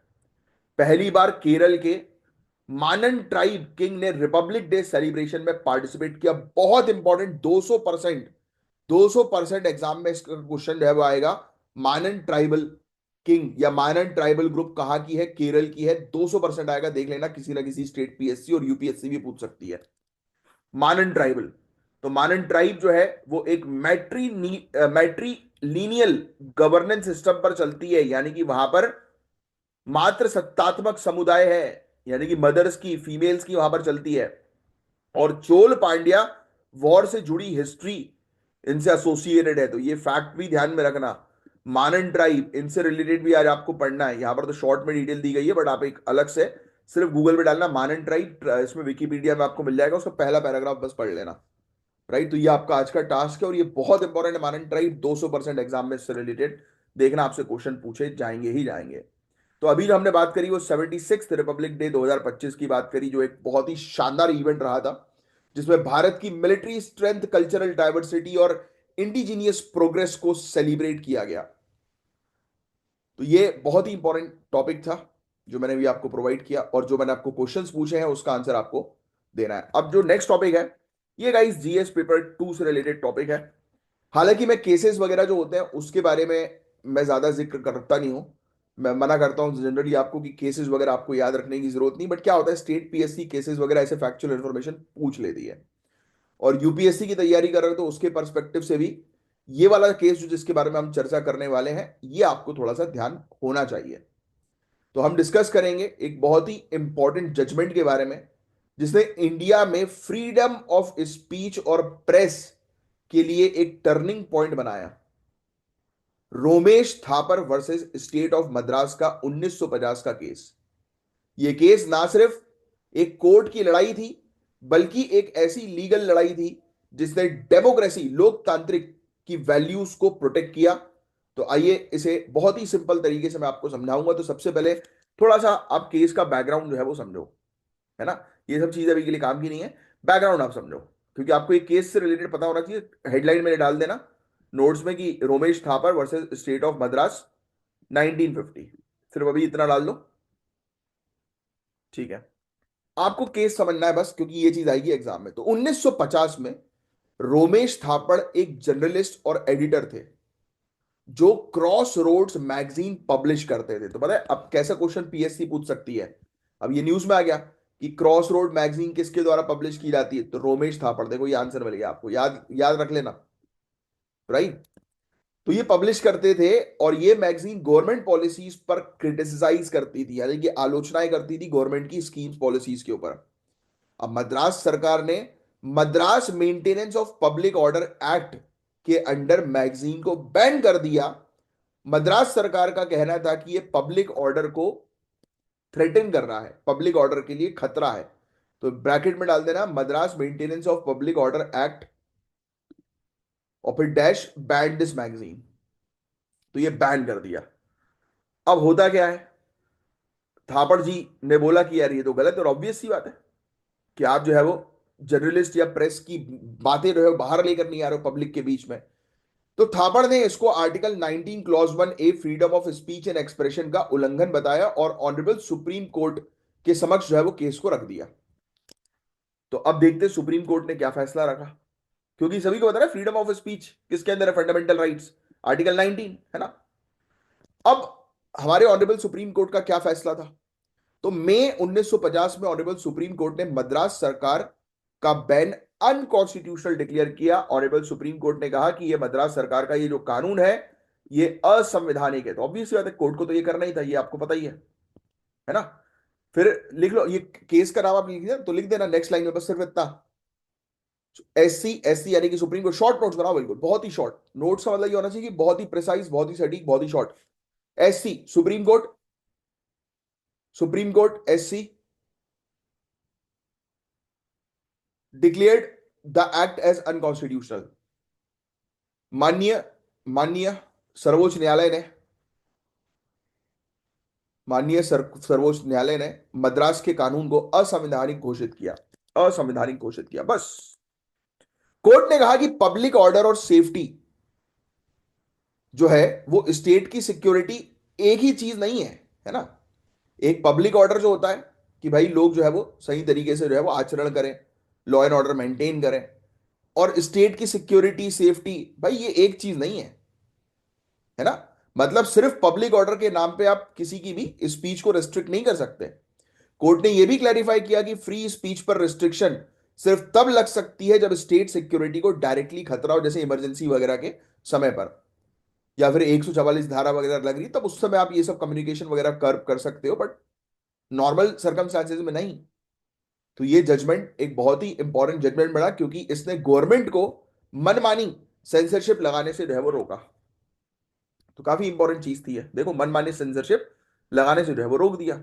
A: पहली बार केरल के मानन ट्राइब किंग ने रिपब्लिक डे सेलिब्रेशन में पार्टिसिपेट किया। बहुत इंपॉर्टेंट, 200%, 200% एग्जाम में इसका क्वेश्चन जो है वो आएगा। मानन ट्राइबल किंग या मानन ट्राइबल ग्रुप कहां की है? केरल की है। 200% आएगा, देख लेना, किसी ना किसी स्टेट पीएससी और यूपीएससी भी पूछ सकती है। मानन ट्राइबल, तो मानन ट्राइब जो है वो एक मैट्री लीनियल गवर्नेंस सिस्टम पर चलती है, यानी कि वहां पर मात्र सत्तात्मक समुदाय है, यानी कि मदर्स की, फीमेल्स की वहां पर चलती है। और चोल पांड्या वॉर से जुड़ी हिस्ट्री इनसे एसोसिएटेड है, तो ये फैक्ट भी ध्यान में रखना। मानन ट्राइब, इनसे रिलेटेड भी आज आपको पढ़ना है। यहां पर तो शॉर्ट में डिटेल दी गई है, बट आप एक अलग से सिर्फ गूगल पे डालना मानन ट्राइब, इसमें विकीपीडिया में आपको मिल जाएगा, उसका पहला पैराग्राफ बस पढ़ लेना। राइट, तो ये आपका आज का टास्क है, और ये बहुत इंपॉर्टेंट है। मानन ट्राइब 200% एग्जाम में इससे रिलेटेड देखना, आपसे क्वेश्चन पूछे जाएंगे ही जाएंगे। तो अभी जो हमने बात करी वो 76 रिपब्लिक डे 2025 की बात करी, जो एक बहुत ही शानदार इवेंट रहा था, जिसमें भारत की मिलिट्री स्ट्रेंथ, कल्चरल डाइवर्सिटी और इंडिजीनियस प्रोग्रेस को सेलिब्रेट किया गया। तो ये बहुत ही इंपॉर्टेंट टॉपिक था जो मैंने भी आपको प्रोवाइड किया, और जो मैंने आपको क्वेश्चंस पूछे हैं उसका आंसर आपको देना है। अब जो नेक्स्ट टॉपिक है, ये गाइस जीएस पेपर 2 से रिलेटेड टॉपिक है। हालांकि मैं केसेस वगैरह जो होते हैं उसके बारे में मैं ज्यादा जिक्र करता नहीं हूं। मैं मना करता हूं जनरली आपको कि केसेस वगैरह आपको याद रखने की जरूरत नहीं, बट क्या होता है, स्टेट पीएससी केसेस वगैरह ऐसे फैक्चुअल इंफॉर्मेशन पूछ लेती है। और यूपीएससी की तैयारी कर रहे हो तो उसके पर्सपेक्टिव से भी ये वाला केस जो जिसके बारे में हम चर्चा करने वाले हैं, ये आपको थोड़ा सा ध्यान होना चाहिए। तो हम डिस्कस करेंगे एक बहुत ही इंपॉर्टेंट जजमेंट के बारे में, जिसने इंडिया में फ्रीडम ऑफ स्पीच और प्रेस के लिए एक टर्निंग पॉइंट बनाया। Romesh Thapar versus state of Madras का 1950 का केस। यह केस ना सिर्फ एक कोर्ट की लड़ाई थी, बल्कि एक ऐसी लीगल लड़ाई थी जिसने डेमोक्रेसी, लोकतांत्रिक की वैल्यूज को प्रोटेक्ट किया। तो आइए इसे बहुत ही सिंपल तरीके से मैं आपको समझाऊंगा। तो सबसे पहले थोड़ा सा आप केस का बैकग्राउंड जो है वो समझो, है ना। ये सब चीजें अभी के लिए काम की नहीं है, बैकग्राउंड आप समझो, क्योंकि आपको एक केस से रिलेटेड पता होना चाहिए। हेडलाइन में डाल देना नोट्स में कि Romesh Thapar versus state of Madras 1950, सिर्फ अभी इतना डाल दो। ठीक है, आपको केस समझना है बस, क्योंकि ये चीज आएगी एग्जाम में। तो 1950 में रोमेश थापड़ एक जर्नलिस्ट और एडिटर थे जो क्रॉस रोड्स मैगजीन पब्लिश करते थे। तो पता है अब कैसा क्वेश्चन पीएससी पूछ सकती है? अब ये न्यूज में आ गया कि क्रॉस रोड मैगजीन किसके द्वारा पब्लिश की जाती है, तो रोमेश थापड़। देखो ये आंसर मिल गया आपको, याद याद रख लेना। राइट, तो ये पब्लिश करते थे, और ये मैगजीन गवर्नमेंट पॉलिसीज पर क्रिटिसाइज करती थी, यानी कि आलोचनाएं करती थी गवर्नमेंट की स्कीम्स पॉलिसीज के ऊपर। अब मद्रास सरकार ने Madras maintenance of public order act के अंडर मैगजीन को बैन कर दिया। मद्रास सरकार का कहना था कि ये पब्लिक ऑर्डर को थ्रेटन कर रहा है, पब्लिक ऑर्डर के लिए खतरा है। तो ब्रैकेट में डाल देना Madras maintenance of public order act, और फिर डैश बैन दिस मैगजीन। तो ये बैन कर दिया। अब होता क्या है, थापड़ जी ने बोला कि यार ये तो गलत है, और ऑब्वियस सी बात है कि आप जो है वो जर्नलिस्ट या प्रेस की बातें जो है बाहर लेकर नहीं आ रहे हो पब्लिक के बीच में। तो थापड़ ने इसको article 19 clause 1A freedom of speech and expression का उल्लंघन बताया, और ऑनरेबल सुप्रीम कोर्ट के समक्ष जो है वो केस को रख दिया। तो अब देखते हैं सुप्रीम कोर्ट ने क्या फैसला रखा, क्योंकि सभी को पता है फ्रीडम ऑफ स्पीच किसके अंदर है, फंडामेंटल राइट्स, आर्टिकल 19, है ना। अब हमारे ऑनरेबल सुप्रीम कोर्ट का क्या फैसला था? तो मई 1950 में ऑनरेबल सुप्रीम कोर्ट ने मद्रास सरकार का बैन अनकॉन्स्टिट्यूशनल डिक्लेयर किया। ऑनरेबल सुप्रीम कोर्ट ने कहा कि यह मद्रास सरकार का ये जो कानून है ये असंवैधानिक है। तो ऑब्वियसली बात है, कोर्ट को तो ये करना ही था, ये आपको पता ही है ना। फिर लिख लो ये केस का नाम, आप लिख दिया तो लिख देना नेक्स्ट लाइन में बस सिर्फ इतना, SC यानी कि सुप्रीम कोर्ट, शॉर्ट नोट्स बनाओ बिल्कुल, बहुत ही शॉर्ट नोट्स का मतलब ये होना चाहिए कि बहुत ही प्रिसाइज, बहुत ही सटीक, बहुत ही short. SC supreme court, supreme court SC declared the act as unconstitutional. माननीय माननीय सर्वोच्च न्यायालय ने, सर्वोच्च न्यायालय ने मद्रास के कानून को असंवैधानिक घोषित किया, असंवैधानिक घोषित किया, बस। कोर्ट ने कहा कि पब्लिक ऑर्डर और सेफ्टी जो है वो स्टेट की सिक्योरिटी एक ही चीज नहीं है ना। एक पब्लिक ऑर्डर जो होता है कि भाई लोग जो है वो सही तरीके से जो है वो आचरण करें, लॉ एंड ऑर्डर मेंटेन करें, और स्टेट की सिक्योरिटी सेफ्टी, भाई ये एक चीज नहीं है ना। मतलब सिर्फ पब्लिक ऑर्डर के नाम पे आप किसी की भी स्पीच को रेस्ट्रिक्ट नहीं कर सकते। कोर्ट ने यह भी क्लैरिफाई किया कि फ्री स्पीच पर रिस्ट्रिक्शन सिर्फ तब लग सकती है जब स्टेट सिक्योरिटी को डायरेक्टली खतरा हो, जैसे इमरजेंसी वगैरह के समय पर, या फिर 144 धारा वगैरह लग रही, तब उस समय आप ये सब कम्युनिकेशन वगैरह कर सकते हो, बट नॉर्मल सर्कमस्टांसेस में नहीं। तो ये जजमेंट एक बहुत ही इंपॉर्टेंट जजमेंट बना, क्योंकि इसने गवर्नमेंट को मनमानी सेंसरशिप लगाने से जो है वो रोका। तो काफी इंपॉर्टेंट चीज थी ये, देखो, मनमानी सेंसरशिप लगाने से जो है वो रोक दिया।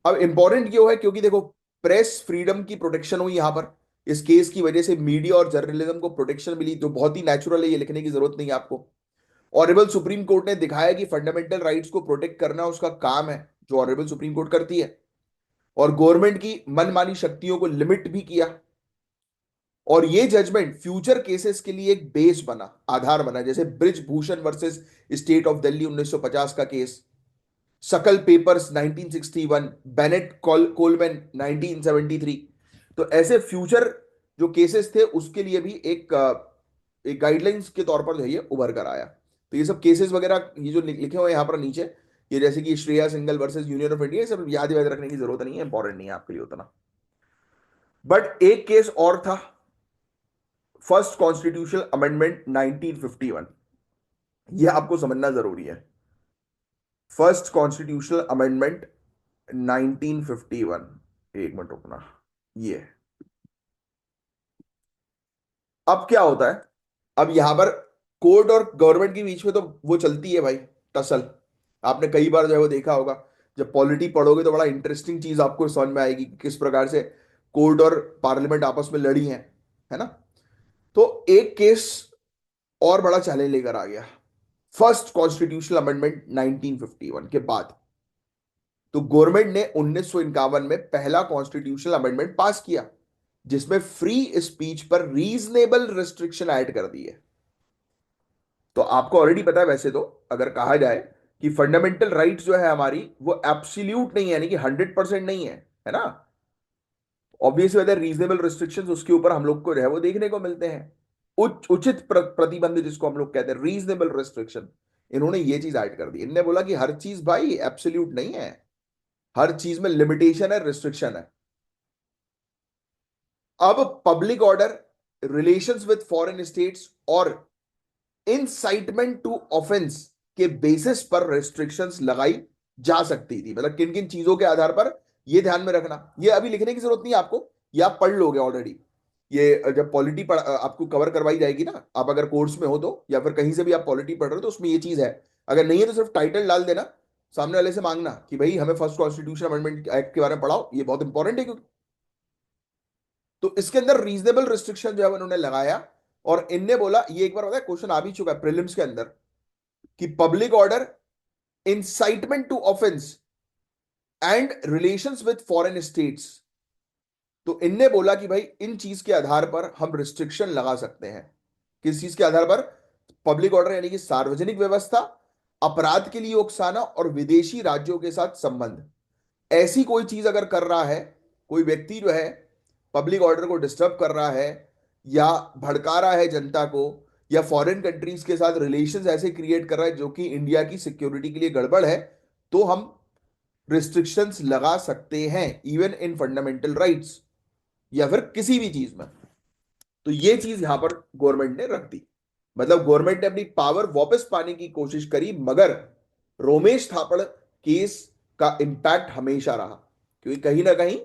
A: अब इंपॉर्टेंट क्यों है? क्योंकि देखो, प्रेस फ्रीडम की प्रोटेक्शन हुई यहां पर। इस केस की वजह से मीडिया और जर्नलिज्म को प्रोटेक्शन मिली, जो बहुत ही नेचुरल है, ये लिखने की जरूरत नहीं है आपको। ऑनरेबल सुप्रीम कोर्ट ने दिखाया कि फंडामेंटल राइट्स को प्रोटेक्ट करना उसका काम है, जो ऑनरेबल सुप्रीम कोर्ट करती है। और गवर्नमेंट की मनमानी शक्तियों को लिमिट भी किया। और ये जजमेंट फ्यूचर केसेस के लिए एक बेस बना, आधार बना, जैसे bridge Bhushan versus state of Delhi 1950 का केस, सकल पेपर्स 1961, बेनेट कोलमैन 1973। तो ऐसे फ्यूचर जो केसेस थे उसके लिए भी एक गाइडलाइंस के तौर पर जो है ये उभर कर आया। तो ये सब केसेस वगैरह, ये जो लिखे हुए हैं यहाँ पर नीचे, ये जैसे कि Shreya single versus union of India, ये सब याद याद रखने की जरूरत नहीं है, इंपॉर्टेंट नहीं है आपके लिए उतना। बट एक केस और था, फर्स्ट कॉन्स्टिट्यूशनल अमेंडमेंट 1951। ये आपको समझना जरूरी है। फर्स्ट कॉन्स्टिट्यूशनल अमेंडमेंट 1951, एक मिनट रुकना। ये अब क्या होता है, अब यहां पर कोर्ट और गवर्नमेंट के बीच में तो वो चलती है भाई, टसल। आपने कई बार जो है वो देखा होगा, जब पॉलिटी पढ़ोगे तो बड़ा इंटरेस्टिंग चीज आपको समझ में आएगी कि किस प्रकार से कोर्ट और पार्लियामेंट आपस में लड़ी हैं, है ना। तो एक केस और बड़ा चैलेंज लेकर आ गया, फर्स्ट कॉन्स्टिट्यूशनल अमेंडमेंट 1951 के बाद। तो गवर्नमेंट ने 1951 में पहला कॉन्स्टिट्यूशनल अमेंडमेंट पास किया, जिसमें फ्री स्पीच पर रीजनेबल रिस्ट्रिक्शन ऐड कर दी है। तो आपको ऑलरेडी पता है वैसे तो, अगर कहा जाए कि फंडामेंटल राइट्स जो है हमारी, वो एब्सोल्यूट नहीं है, यानी कि 100% नहीं है ना। ऑब्वियसली वेदर रीजनेबल रिस्ट्रिक्शंस, उसके ऊपर हम लोग को जो है वो देखने को मिलते हैं। उचित प्रतिबंध जिसको हम लोग कहते हैं, रीजनेबल रिस्ट्रिक्शन। इन्होंने ये चीज ऐड कर दी, इन्होंने बोला कि हर चीज भाई एब्सोल्यूट नहीं है, हर चीज में लिमिटेशन है, रिस्ट्रिक्शन है। अब public order, relations with foreign states और इंसाइटमेंट टू ऑफेंस के बेसिस पर रेस्ट्रिक्शंस लगाई जा सकती थी। मतलब किन किन चीजों के आधार पर, ये ध्यान में रखना। ये अभी लिखने की जरूरत नहीं है आपको, ये आप पढ़ लोगे ऑलरेडी। ये जब पॉलिटी पढ़ आपको कवर करवाई जाएगी ना, आप अगर कोर्स में हो तो, या फिर कहीं से भी आप पॉलिटी पढ़ रहे हो तो उसमें ये चीज है। अगर नहीं है तो सिर्फ टाइटल डाल देना, सामने वाले से मांगना कि भाई हमें फर्स्ट कॉन्स्टिट्यूशन अमेंडमेंट एक्ट के बारे में पढ़ाओ, ये बहुत इंपॉर्टेंट है। क्योंकि तो इसके अंदर रीजनेबल रिस्ट्रिक्शन जो है उन्होंने लगाया। और इनने बोला, ये एक बार पता है क्वेश्चन आ भी चुका है प्रीलिम्स के अंदर, कि public order, incitement to offence and relations with foreign states. तो इनने बोला कि भाई इन चीज के आधार पर हम रिस्ट्रिक्शन लगा सकते हैं। किस चीज के आधार पर? पब्लिक ऑर्डर यानी कि सार्वजनिक व्यवस्था, अपराध के लिए उकसाना और विदेशी राज्यों के साथ संबंध। ऐसी कोई चीज अगर कर रहा है कोई व्यक्ति जो है, पब्लिक ऑर्डर को डिस्टर्ब कर रहा है या भड़का रहा है जनता को, या फॉरेन कंट्रीज के साथ रिलेशंस ऐसे क्रिएट कर रहा है जो कि इंडिया की सिक्योरिटी के लिए गड़बड़ है, तो हम रिस्ट्रिक्शंस लगा सकते हैं, इवन इन फंडामेंटल राइट्स या फिर किसी भी चीज में। तो ये चीज यहां पर गवर्नमेंट ने रख दी। मतलब गवर्नमेंट ने अपनी पावर वापस पाने की कोशिश करी, मगर रोमेश थापड़ केस का इंपैक्ट हमेशा रहा, क्योंकि कहीं ना कहीं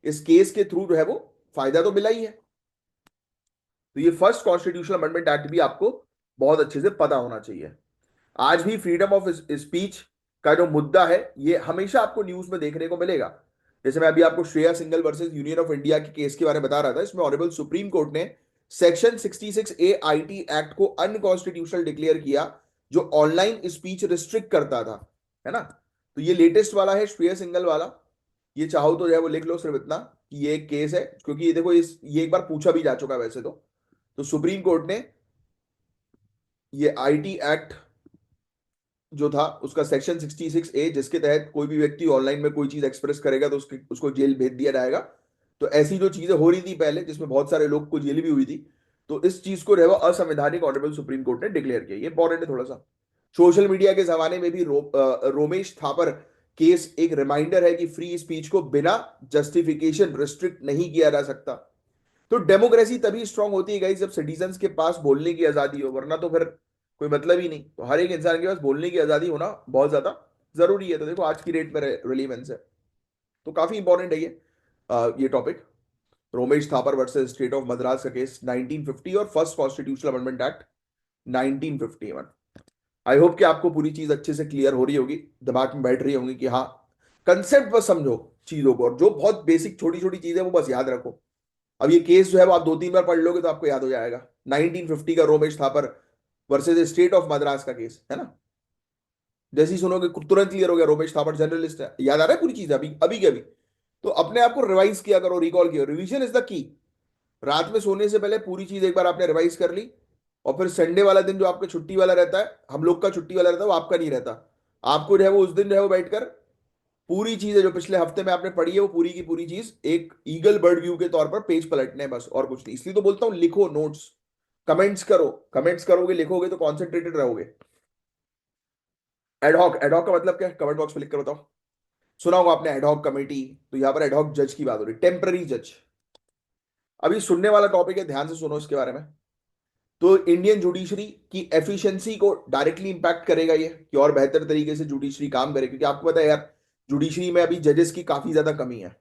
A: इस केस के थ्रू जो है वो फायदा तो मिला ही है। तो ये फर्स्ट कॉन्स्टिट्यूशनल अमेंडमेंट एक्ट भी आपको बहुत अच्छे से पता होना चाहिए। आज भी फ्रीडम ऑफ स्पीच का जो मुद्दा है ये हमेशा आपको न्यूज में देखने को मिलेगा। जैसे मैं अभी आपको Shreya single versus union of India के केस के बारे में बता रहा था, इसमें ऑनरेबल सुप्रीम कोर्ट ने सेक्शन 66A आईटी एक्ट को अनकॉन्स्टिट्यूशनल डिक्लेयर किया, जो ऑनलाइन स्पीच रिस्ट्रिक्ट करता था, है ना। तो ये लेटेस्ट वाला है श्रेया सिंगल वाला। ये चाहो तो जो है वो लिख लो सिर्फ इतना कि ये एक केस है, क्योंकि ये देखो ये एक बार पूछा भी जा चुका है वैसे तो सुप्रीम कोर्ट ने ये आईटी एक्ट जो था उसका सेक्शन 66A, जिसके तहत कोई भी व्यक्ति ऑनलाइन में कोई चीज एक्सप्रेस करेगा तो उसको जेल भेज दिया जाएगा। तो ऐसी जो चीजें हो रही थी पहले, जिसमें बहुत सारे लोग को जेल भी हुई थी, तो इस चीज को रहे असंवैधानिक ऑनरेबल सुप्रीम कोर्ट ने डिक्लेयर किया। ये इंपॉर्टेंट है थोड़ा सा। सोशल मीडिया के जमाने में भी रोमेश थापर केस एक रिमाइंडर है कि फ्री स्पीच को बिना जस्टिफिकेशन रिस्ट्रिक्ट नहीं किया जा सकता। तो डेमोक्रेसी तभी स्ट्रांग होती है गाइस जब सिटीजन्स के पास बोलने की आजादी हो, वरना तो फिर कोई मतलब ही नहीं। तो हर एक इंसान के पास बोलने की आजादी होना बहुत ज्यादा जरूरी है। तो देखो आज की डेट में रिलीवेंस है, तो काफी इंपॉर्टेंट है ये topic. Romesh Thapar versus state of Madras का केस 1950 और first constitutional amendment act 1951। I hope कि आपको पूरी चीज अच्छे से क्लियर हो रही होगी, दिमाग में बैठ रही होंगी कि हाँ, कंसेप्ट बस समझो चीजों को, और जो बहुत बेसिक छोटी छोटी चीजें वो बस याद रखो। अब ये केस जो है वो आप 2-3 बार पढ़ लोगे तो आपको याद हो जाएगा। 1950 का Romesh Thapar versus state of Madras का केस है ना। जैसे ही सुनोगे तुरंत क्लियर हो गया, रोमेश थापर जर्नलिस्ट है, याद आ रहा है पूरी चीज अभी अभी के अभी। तो अपने आप को रिवाइज किया करो, रिकॉल किया, रिवीजन इज द की। रात में सोने से पहले पूरी चीज एक बार आपने रिवाइज कर ली, और फिर संडे वाला दिन जो आपका छुट्टी वाला रहता है, हम लोग का छुट्टी वाला रहता है, वो आपका नहीं रहता। आपको जो है वो उस दिन जो है वो बैठकर पूरी चीजें जो पिछले हफ्ते में आपने पढ़ी है वो पूरी की पूरी चीज एक ईगल बर्ड व्यू के तौर पर पेज पलटने हैं, बस और कुछ नहीं। इसलिए तो बोलता हूं लिखो नोट्स, कमेंट्स करो। कमेंट्स करोगे लिखोगे तो कॉन्सेंट्रेटेड रहोगे। एडहॉक, एडहॉक का मतलब क्या है कमेंट बॉक्स में लिख कर बताओ। सुना होगा आपने एडहॉक कमेटी, तो यहां पर एडहॉक जज की बात हो रही, टेम्पररी जज। अभी सुनने वाला टॉपिक है, ध्यान से सुनो इसके बारे में। तो इंडियन जुडिशरी की एफिशिएंसी को डायरेक्टली इंपैक्ट करेगा ये, कि और बेहतर तरीके से जुडिशरी काम करे, क्योंकि आपको पता है यार जुडिशरी में अभी जजेस की काफी ज्यादा कमी है।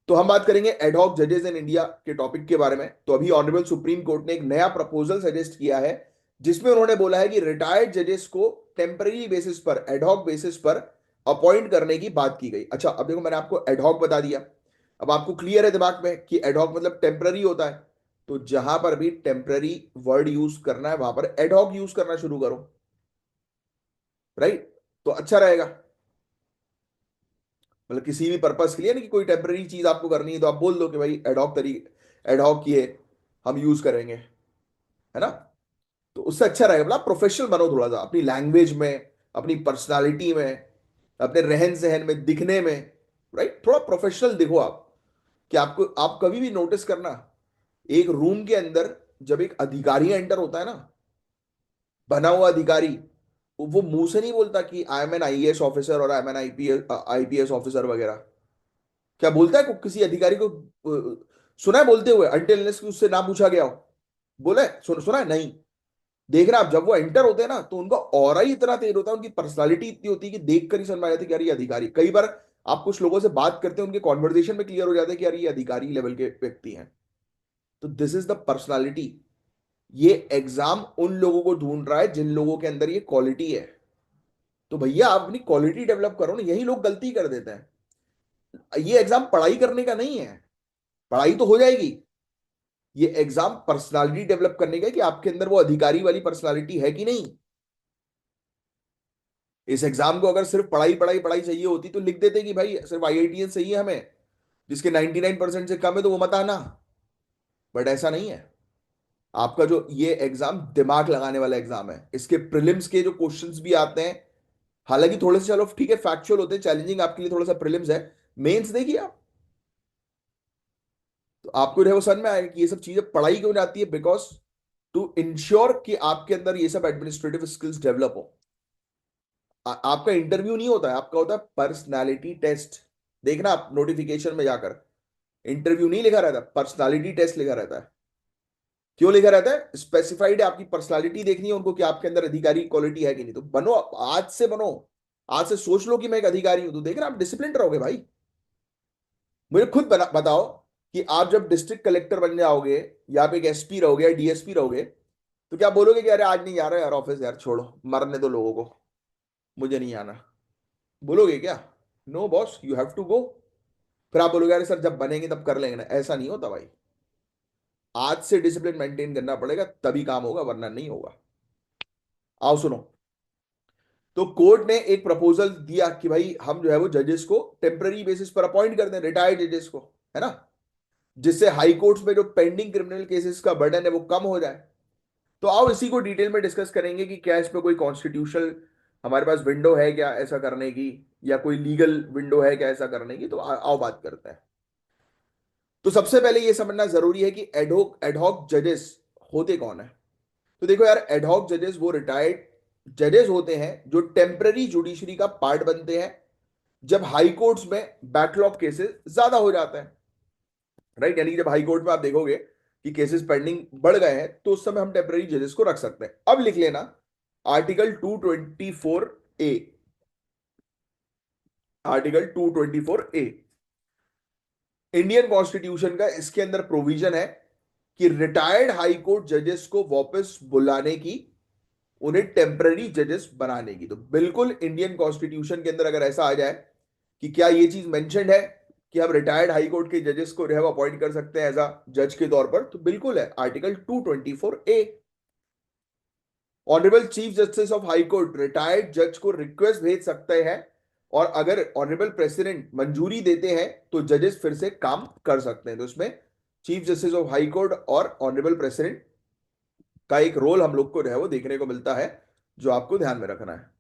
A: तो हम बात करेंगे एडहॉक जजेस इन इंडिया के टॉपिक के बारे में। तो अभी ऑनरेबल सुप्रीम कोर्ट ने एक नया प्रपोजल सजेस्ट किया है, जिसमें उन्होंने बोला है कि रिटायर्ड जजेस को टेम्पररी बेसिस पर, एडहॉक बेसिस पर अपॉइंट करने की बात की गई। अच्छा अब देखो, मैंने आपको एडहॉक बता दिया, अब आपको क्लियर है दिमाग में कि एडहॉक मतलब टेम्पररी होता है। तो जहां पर भी टेम्पररी वर्ड यूज करना है वहां पर एडहॉक यूज करना शुरू करो, राइट। तो अच्छा रहेगा। मतलब किसी भी पर्पस के लिए ना, कि कोई टेम्पररी चीज आपको करनी है तो आप बोल दो कि भाई एडहॉक तरीके, एडहॉक ये हम यूज करेंगे, है ना। तो उससे अच्छा रहेगा, मतलब प्रोफेशनल बनो थोड़ा सा अपनी लैंग्वेज में, अपनी पर्सनालिटी में, अपने रहन सहन में, दिखने में, राइट। थोड़ा प्रोफेशनल दिखो आप। कि आपको, आप कभी भी नोटिस करना, एक रूम के अंदर जब एक अधिकारी एंटर होता है ना, बना हुआ अधिकारी, वो मुंह से नहीं बोलता कि I am an IAS officer और I am an IPS officer वगैरह। क्या बोलता है किसी अधिकारी को सुना है बोलते हुए, अनटिल अनलेस कि उससे ना पूछा गया हो? बोला है, सुना है नहीं। देख रहे हैं आप, जब वो एंटर होते हैं ना तो उनका ऑरा ही इतना तेज होता है, उनकी पर्सनालिटी इतनी होती है कि देखकर ही समझ में आ जाती है कि यार ये अधिकारी। कई बार आप कुछ लोगों से बात करते हैं, उनके कॉन्वर्सेशन में क्लियर हो जाता है कि यार ये अधिकारी लेवल के व्यक्ति हैं। तो दिस इज द पर्सनालिटी। ये एग्जाम उन लोगों को ढूंढ रहा है जिन लोगों के अंदर ये क्वालिटी है। तो भैया आप अपनी क्वालिटी डेवलप करो ना, यही लोग गलती कर देते हैं। ये एग्जाम पढ़ाई करने का नहीं है, पढ़ाई तो हो जाएगी। ये एग्जाम पर्सनालिटी डेवलप करने का है, कि आपके अंदर वो अधिकारी वाली पर्सनालिटी है कि नहीं। इस एग्जाम को अगर सिर्फ पढ़ाई पढ़ाई पढ़ाई चाहिए होती तो लिख देते कि भाई सिर्फ आईआईटीएन चाहिए हमें, जिसके 99% से कम है तो वो मत आना। बट ऐसा नहीं है। आपका जो ये एग्जाम दिमाग लगाने वाला एग्जाम है, इसके प्रीलिम्स के जो क्वेश्चंस भी आते हैं, हालांकि थोड़े से चलो ठीक है फैक्चुअल होते हैं, चैलेंजिंग आपके लिए थोड़ा सा प्रीलिम्स है। मेंस देखिए आप, तो आपको जो है वो समझ में आएगा कि ये सब चीजें पढ़ाई क्यों जाती है, बिकॉज टू इंश्योर कि आपके अंदर ये सब एडमिनिस्ट्रेटिव स्किल्स डेवलप हो। आपका इंटरव्यू नहीं होता है, आपका होता है पर्सनालिटी टेस्ट। देखना आप नोटिफिकेशन में जाकर, इंटरव्यू नहीं लिखा रहता, पर्सनालिटी टेस्ट लिखा रहता है। क्यों लिखा रहता है? स्पेसिफाइड है, आपकी पर्सनालिटी देखनी है उनको कि आपके अंदर अधिकारी क्वालिटी है कि नहीं। तो बनो, आज से बनो। आज से सोच लो कि मैं एक अधिकारी हूं, तो देख रहे आप डिसिप्लिन रहोगे भाई। मुझे खुद बताओ, कि आप जब डिस्ट्रिक्ट कलेक्टर बन जाओगे या आप एक एसपी रहोगे या डीएसपी रहोगे, तो क्या बोलोगे कि अरे आज नहीं जा रहा यार ऑफिस, यार छोड़ो, मरने दो लोगों को, मुझे नहीं आना, बोलोगे क्या? No boss, you have to go. फिर आप बोलोगे अरे सर जब बनेंगे तब कर लेंगे ना। ऐसा नहीं होता भाई, आज से डिसिप्लिन मेंटेन करना पड़ेगा, तभी काम होगा, वरना नहीं होगा। आओ सुनो। तो कोर्ट ने एक प्रपोजल दिया कि भाई हम जो है वो जजेस को टेम्पररी बेसिस पर अपॉइंट कर दें, रिटायर्ड जजेस को, है ना, जिससे हाई कोर्ट्स में जो पेंडिंग क्रिमिनल केसेस का बर्डन है वो कम हो जाए। तो आओ इसी को डिटेल में डिस्कस करेंगे कि क्या इसमें कोई कॉन्स्टिट्यूशनल हमारे पास विंडो है क्या ऐसा करने की, या कोई लीगल विंडो है क्या ऐसा करने की। तो आओ बात करते हैं। तो सबसे पहले ये समझना जरूरी है कि एडहॉक जजेस होते कौन है। तो देखो यार, एडहॉक जजेस वो रिटायर्ड जजेस होते हैं जो टेम्पररी जुडिशरी का पार्ट बनते हैं जब हाई कोर्ट्स में बैकलॉग केसेस ज्यादा हो जाते हैं। राइट, यानी कि जब हाई कोर्ट में आप देखोगे कि केसेस पेंडिंग बढ़ गए हैं, तो उस समय हम टेम्पररी जजेस को रख सकते हैं। अब लिख लेना आर्टिकल 224 ए। आर्टिकल 224 ए इंडियन कॉन्स्टिट्यूशन का, इसके अंदर प्रोविजन है कि रिटायर्ड हाई कोर्ट जजेस को वापस बुलाने की, उन्हें टेम्पररी जजेस बनाने की। तो बिल्कुल इंडियन कॉन्स्टिट्यूशन के अंदर अगर ऐसा आ जाए कि क्या ये चीज मेंशन्ड है कि हम रिटायर्ड हाई कोर्ट के जजेस को जो है अपॉइंट कर सकते हैं एज अ जज के तौर पर, तो बिल्कुल है, article 224 A. Honourable chief justice of high court retired जज को रिक्वेस्ट भेज सकते हैं, और अगर ऑनरेबल प्रेसिडेंट मंजूरी देते हैं तो जजेस फिर से काम कर सकते हैं। तो इसमें chief justice of high court और ऑनरेबल प्रेसिडेंट का एक रोल हम लोग को जो है वो देखने को मिलता है, जो आपको ध्यान में रखना है।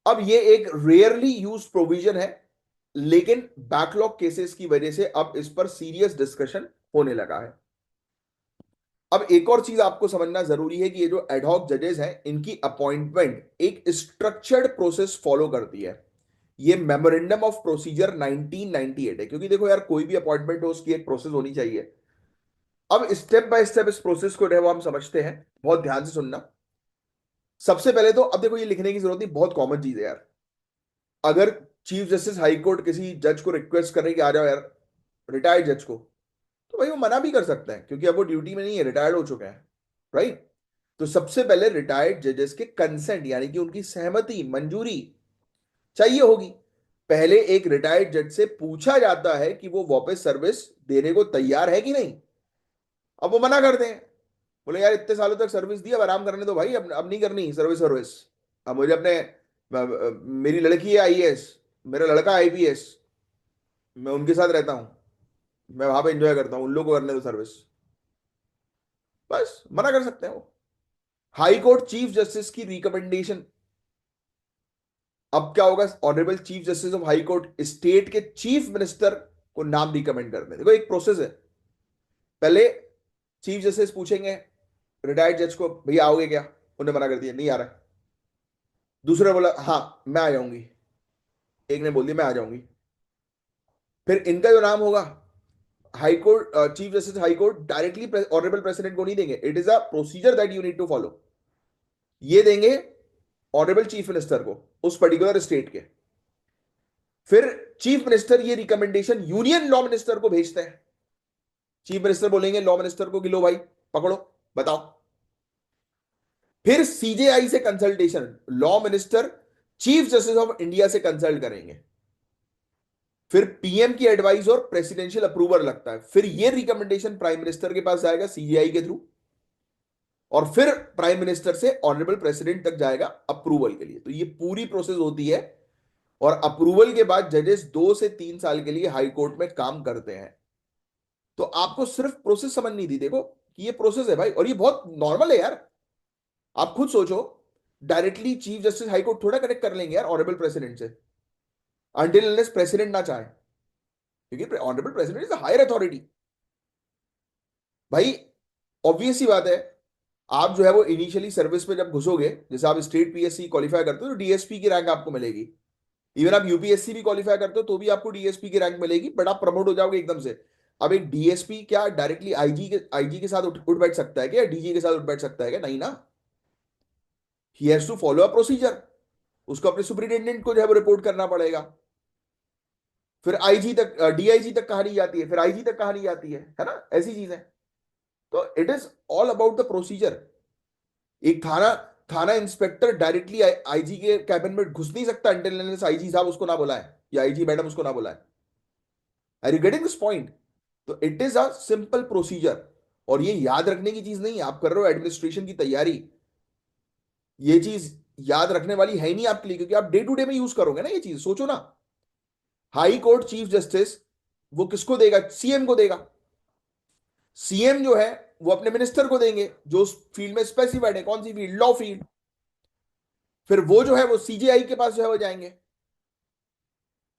A: अब ये एक रेयरली यूज प्रोविजन है, लेकिन बैकलॉग केसेस की वजह से अब इस पर सीरियस डिस्कशन होने लगा है। अब एक और चीज आपको समझना जरूरी है कि ये जो एडहॉक जजेस हैं, इनकी अपॉइंटमेंट एक स्ट्रक्चर्ड प्रोसेस फॉलो करती है। ये मेमोरेंडम ऑफ प्रोसीजर 1998 है, क्योंकि देखो यार कोई भी अपॉइंटमेंट हो उसकी एक प्रोसेस होनी चाहिए। अब स्टेप बाय स्टेप इस प्रोसेस को जो है वो हम समझते हैं, बहुत ध्यान से सुनना। सबसे पहले तो अब देखो, ये लिखने की जरूरत नहीं, बहुत कॉमन चीज है यार। अगर चीफ जस्टिस हाई कोर्ट किसी जज को रिक्वेस्ट करे कि आ जाओ यार, रिटायर्ड जज को, तो भाई वो मना भी कर सकते हैं, क्योंकि अब वो ड्यूटी में नहीं है, रिटायर्ड हो चुके हैं। राइट। तो सबसे पहले रिटायर्ड जजेस के कंसेंट, यानी कि उनकी सहमति, मंजूरी चाहिए होगी। पहले एक रिटायर्ड जज से पूछा जाता है कि वो वापस सर्विस देने को तैयार है कि नहीं। अब वो मना करते हैं, बोले यार इतने सालों तक सर्विस दी, अब आराम करने दो भाई, अब नहीं करनी सर्विस सर्विस। अब मुझे अपने मेरी लड़की है आईएएस, मेरा लड़का आईपीएस, मैं उनके साथ रहता हूं, मैं वहां पे एंजॉय करता हूं, उन लोगों को करने दो सर्विस। बस मना कर सकते हैं वो। हाई कोर्ट चीफ जस्टिस की रिकमेंडेशन। अब क्या होगा, honourable chief justice of high court state के चीफ मिनिस्टर को नाम रिकमेंड करते हैं। देखो एक प्रोसेस है। पहले चीफ जस्टिस पूछेंगे रिटायर्ड जज को, भैया आओगे क्या? उन्हें मना कर दिया, नहीं आ रहा। दूसरे ने बोला हाँ मैं आ जाऊंगी, एक ने बोल दिया मैं आ जाऊंगी। फिर इनका जो नाम होगा, high court chief justice high court directly honourable president को नहीं देंगे, it is a procedure that you need to follow. ये देंगे ऑनरेबल चीफ मिनिस्टर को उस पर्टिकुलर स्टेट के। फिर चीफ मिनिस्टर ये रिकमेंडेशन यूनियन लॉ मिनिस्टर को भेजते हैं। चीफ मिनिस्टर बोलेंगे लॉ मिनिस्टर को कि लो भाई पकड़ो, बताओ। फिर सीजेआई से consultation, law minister chief justice of India से कंसल्ट करेंगे। फिर पीएम की एडवाइस और प्रेसिडेंशियल अप्रूवल लगता है। फिर ये रिकमेंडेशन प्राइम मिनिस्टर के पास जाएगा सीजीआई के थ्रू, और फिर प्राइम मिनिस्टर से ऑनरेबल प्रेसिडेंट तक जाएगा अप्रूवल के लिए। तो ये पूरी प्रोसेस होती है, और अप्रूवल के बाद जजेस 2 से 3 साल के लिए हाई कोर्ट में काम करते हैं। तो आपको सिर्फ प्रोसेस समझनी थी, देखो कि ये प्रोसेस है भाई, और ये बहुत नॉर्मल है यार। आप खुद सोचो, directly chief justice high court थोड़ा कनेक्ट कर लेंगे यार ऑनरेबल प्रेसिडेंट से, अनटिल अनलेस प्रेसिडेंट ना चाहे, क्योंकि honourable president is higher authority. भाई ऑब्वियस सी बात है, आप जो है वो इनिशियली सर्विस में जब घुसोगे, जैसे आप स्टेट पीएससी क्वालिफाई करते हो तो डीएसपी की रैंक आपको मिलेगी। इवन आप यूपीएससी भी क्वालिफाई करते हो तो भी आपको डीएसपी की रैंक मिलेगी, बट आप प्रमोट हो जाओगे एकदम से। अब एक डीएसपी क्या डायरेक्टली आईजी के साथ उठ बैठ सकता है क्या? डीजी के साथ उठ बैठ सकता है क्या? नहीं ना। He has to follow a procedure, उसको अपने सुपरिटेंडेंट को जो है वो रिपोर्ट करना पड़ेगा। फिर आईजी तक, डीआईजी तक कहानी जाती है, फिर आईजी तक कहानी जाती है ना, ऐसी चीजें। तो it is all about the procedure. एक थाना थाना इंस्पेक्टर डायरेक्टली आईजी के कैबिन में घुस नहीं सकता अनटिल आईजी साहब उसको ना बुलाए या आईजी मैडम उसको ना बुलाए। Are you getting this point? तो it is a simple procedure. और ये याद रखने की चीज नहीं है, आप कर रहे हो एडमिनिस्ट्रेशन की तैयारी, ये चीज याद रखने वाली है ही नहीं आपके लिए, क्योंकि आप डे टू डे में यूज करोगे ना ये चीज। सोचो ना, हाई कोर्ट चीफ जस्टिस वो किसको देगा? सीएम को देगा। सीएम जो है वो अपने मिनिस्टर को देंगे जो उस फील्ड में स्पेसिफाइड है। कौन सी फील्ड? Law field. फिर वो जो है वो सीजेआई के पास जो है वो जाएंगे।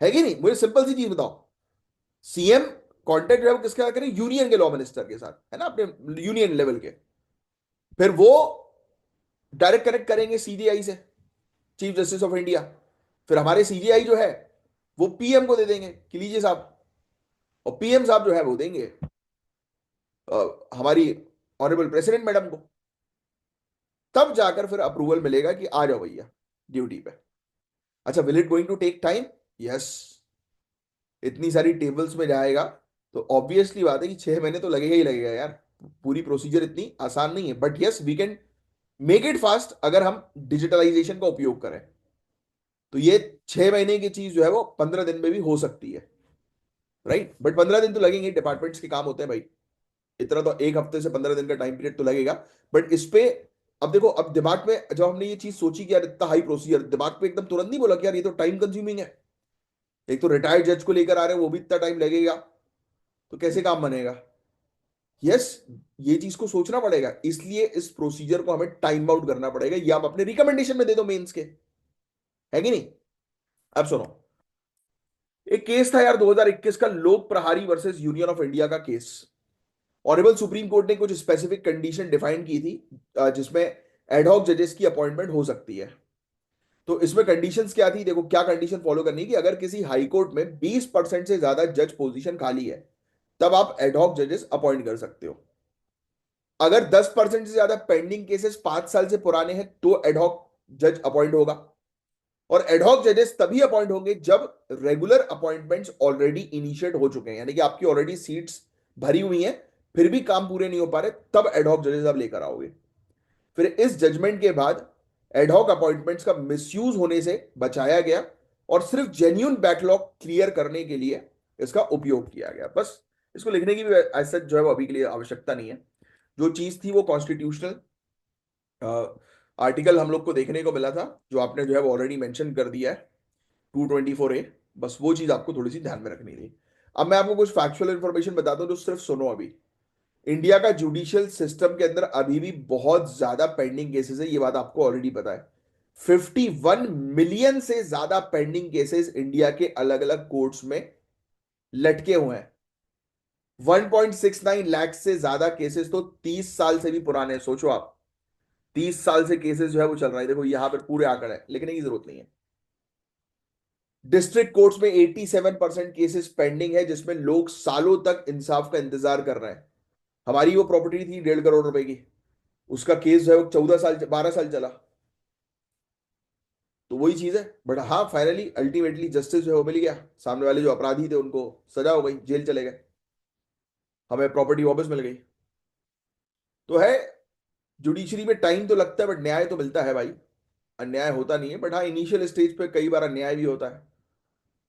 A: है कि नहीं? मुझे सिंपल सी चीज बताओ, सीएम कांटेक्ट जो है वो किसके साथ करें? यूनियन के लॉ मिनिस्टर के साथ, है ना, अपने यूनियन लेवल के। फिर वो डायरेक्ट कनेक्ट करेंगे सीजेआई से, चीफ जस्टिस ऑफ इंडिया। फिर हमारे सीजेआई जो है वो पीएम को दे देंगे कि लीजिए साहब, और पीएम साहब जो है वो देंगे हमारी ऑनरेबल प्रेसिडेंट मैडम को। तब जाकर फिर अप्रूवल मिलेगा कि आ जाओ भैया ड्यूटी पे। अच्छा, will it going to take time? Yes. इतनी सारी टेबल्स में जाएगा तो ऑब्वियसली बात है कि 6 महीने तो लगेगा ही लगेगा यार। पूरी प्रोसीजर इतनी आसान नहीं है, but yes we can make it fast अगर हम डिजिटलाइजेशन का उपयोग करें। तो ये 6 महीने की चीज जो है वो 15 दिन में भी हो सकती है, राइट? बट 15 दिन तो लगेंगे, डिपार्टमेंट्स के काम होते हैं भाई। इतना तो 1 हफ्ते से 15 दिन का टाइम पीरियड तो लगेगा। बट इस पे अब देखो, अब दिमाग में जब हमने ये चीज सोची कि यार इतना हाई प्रोसीजर, दिमाग पे एकदम तुरंत नहीं बोला कि यार ये तो टाइम कंज्यूमिंग है। एक तो रिटायर्ड जज को लेकर आ रहे हैं, वो भी इतना टाइम लगेगा, तो कैसे काम बनेगा? यस, ये चीज को सोचना पड़ेगा, इसलिए इस प्रोसीजर को हमें टाइम आउट करना पड़ेगा। ये आप अपने रिकमेंडेशन में दे दो मेंस के, है कि नहीं? अब सुनो, एक केस था यार 2021 का, लोक प्रहारी वर्सेस यूनियन ऑफ इंडिया का केस। ऑनरेबल सुप्रीम कोर्ट ने कुछ स्पेसिफिक कंडीशन डिफाइन की थी जिसमें एडहॉक जजेस की अपॉइंटमेंट हो सकती है। तो इसमें कंडीशंस क्या थी? देखो क्या कंडीशन फॉलो करनी है कि अगर किसी हाई कोर्ट में 20% से ज्यादा जज पोजीशन खाली है, तब आप एडहॉक जजेस अपॉइंट कर सकते हो। अगर 10% से ज्यादा पेंडिंग केसेस 5 साल से पुराने हैं तो एडहॉक जज अपॉइंट होगा। और एडहॉक जजेस तभी अपॉइंट होंगे जब रेगुलर अपॉइंटमेंट्स ऑलरेडी इनिशिएट हो चुके हैं, यानी कि आपकी ऑलरेडी सीट्स भरी हुई हैं, फिर भी काम पूरे नहीं हो पा रहे, तब एडहॉक जजेस आप लेकर आओगे। फिर इस जजमेंट के बाद एडहॉक अपॉइंटमेंट्स का मिसयूज होने से बचाया गया और सिर्फ जेन्यून बैकलॉग क्लियर करने के लिए इसका उपयोग किया गया। बस इसको लिखने की भी ऐसा जो है वो अभी के लिए आवश्यकता नहीं है। जो चीज थी वो कॉन्स्टिट्यूशनल आर्टिकल हम लोग को देखने को मिला था, जो आपने जो है वो ऑलरेडी मेंशन कर दिया है, 224A। बस वो चीज आपको थोड़ी सी ध्यान में रखनी थी। अब मैं आपको कुछ फैक्चुअल इंफॉर्मेशन बताता हूँ जो सिर्फ सुनो अभी। इंडिया का जुडिशियल सिस्टम के अंदर अभी भी बहुत ज्यादा पेंडिंग केसेस है, ये बात आपको ऑलरेडी पता है। 51 मिलियन से ज्यादा पेंडिंग केसेस इंडिया के अलग अलग कोर्ट्स में लटके हुए हैं। 1.69 लाख से ज्यादा केसेस तो 30 साल से भी पुराने हैं। सोचो आप, 30 साल से केसेस जो है वो चल रहा है। देखो यहां पर पूरे आंकड़े हैं, लिखने की जरूरत नहीं है। डिस्ट्रिक्ट कोर्ट्स में 87% केसेस पेंडिंग है, जिसमें लोग सालों तक इंसाफ का इंतजार कर रहे हैं। हमारी वो प्रॉपर्टी थी 1.5 करोड़ रुपए की, उसका केस जो है वो 14 साल 12 साल चला। तो वही चीज है। बट हाँ, फाइनली अल्टीमेटली जस्टिस जो है वो मिल गया, सामने वाले जो अपराधी थे उनको सजा हो गई, जेल चले गए, हमें प्रॉपर्टी वापस मिल गई। तो है, जुडिशरी में टाइम तो लगता है बट न्याय तो मिलता है भाई। अन्याय होता नहीं है, बट हाँ इनिशियल स्टेज पे कई बार अन्याय भी होता है,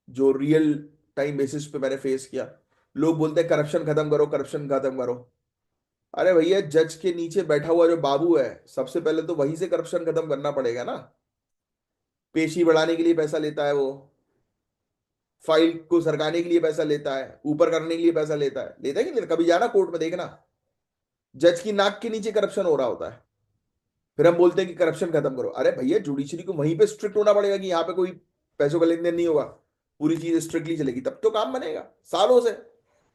A: जो रियल टाइम बेसिस पे मैंने फेस किया। लोग बोलते हैं करप्शन खत्म करो, करप्शन खत्म करो। अरे भैया, जज के नीचे बैठा हुआ जो बाबू है, सबसे पहले तो वहीं से करप्शन खत्म करना पड़ेगा ना। पेशी बढ़ाने के लिए पैसा लेता है वो, फाइल को सरकाने के लिए पैसा लेता है, ऊपर करने के लिए पैसा लेता है कि नहीं? कभी जाना कोर्ट में देखना, जज की नाक के नीचे करप्शन हो रहा होता है। फिर हम बोलते हैं कि करप्शन खत्म करो। अरे भैया, जुडिशरी को वहीं पे स्ट्रिक्ट होना पड़ेगा कि यहाँ पे कोई पैसों का लेन देन नहीं होगा, पूरी चीज स्ट्रिक्टली चलेगी, तब तो काम बनेगा। सालों से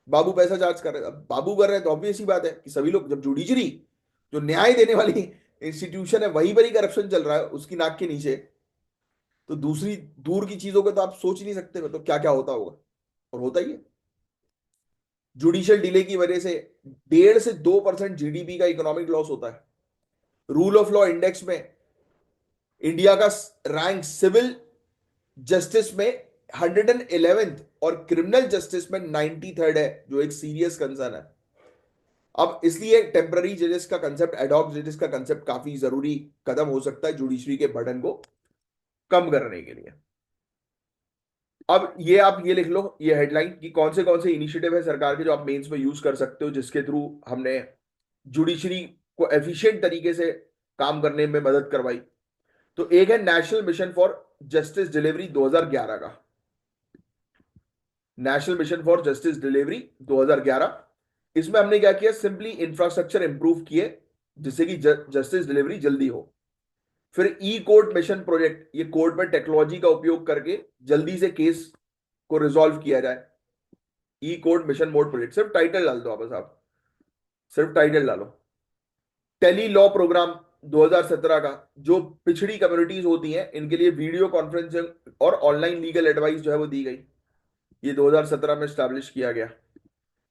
A: बाबू पैसा चार्ज कर रहे हैं, अब बाबू कर रहे हैं तो ऑब्वियस ही बात है कि सभी लोग, जब जुडिशरी जो न्याय देने वाली इंस्टीट्यूशन है वहीं पर ही करप्शन चल रहा है उसकी नाक के नीचे, तो दूसरी दूर की चीजों का तो आप सोच ही नहीं सकते, मतलब क्या क्या होता होगा। और होता ही है। जुडिशियल डिले की वजह से 1.5 से 2% जीडीपी का इकोनॉमिक लॉस होता है। रूल ऑफ लॉ इंडेक्स में इंडिया का रैंक सिविल जस्टिस में 111th और क्रिमिनल जस्टिस में 93rd है, जो एक सीरियस कंसर्न है। अब इसलिए टेम्पररी जजेस का कंसेप्ट, एडॉक जजेस का कंसेप्ट काफी जरूरी कदम हो सकता है जुडिशरी के बर्डन को कम करने के लिए। अब ये आप ये लिख लो, ये हेडलाइन, कि कौन से इनिशिएटिव है सरकार के जो आप मेंस में यूज कर सकते हो, जिसके थ्रू हमने जुडिशरी को एफिशिएंट तरीके से काम करने में मदद करवाई। तो एक है national mission for justice delivery 2011 का, national mission for justice delivery 2011। इसमें हमने क्या किया, सिंपली इंफ्रास्ट्रक्चर इंप्रूव किए जिससे कि जस्टिस डिलीवरी जल्दी हो। फिर ई कोर्ट मिशन प्रोजेक्ट, ये कोर्ट में टेक्नोलॉजी का उपयोग करके जल्दी से केस को रिजॉल्व किया जाए। ई कोर्ट मिशन मोड प्रोजेक्ट, सिर्फ टाइटल डाल दो आप, सिर्फ टाइटल डालो। टेली लॉ प्रोग्राम 2017 का, जो पिछड़ी कम्युनिटीज होती हैं इनके लिए वीडियो कॉन्फ्रेंसिंग और ऑनलाइन लीगल एडवाइस जो है वो दी गई। ये 2017 में स्टैब्लिश किया गया।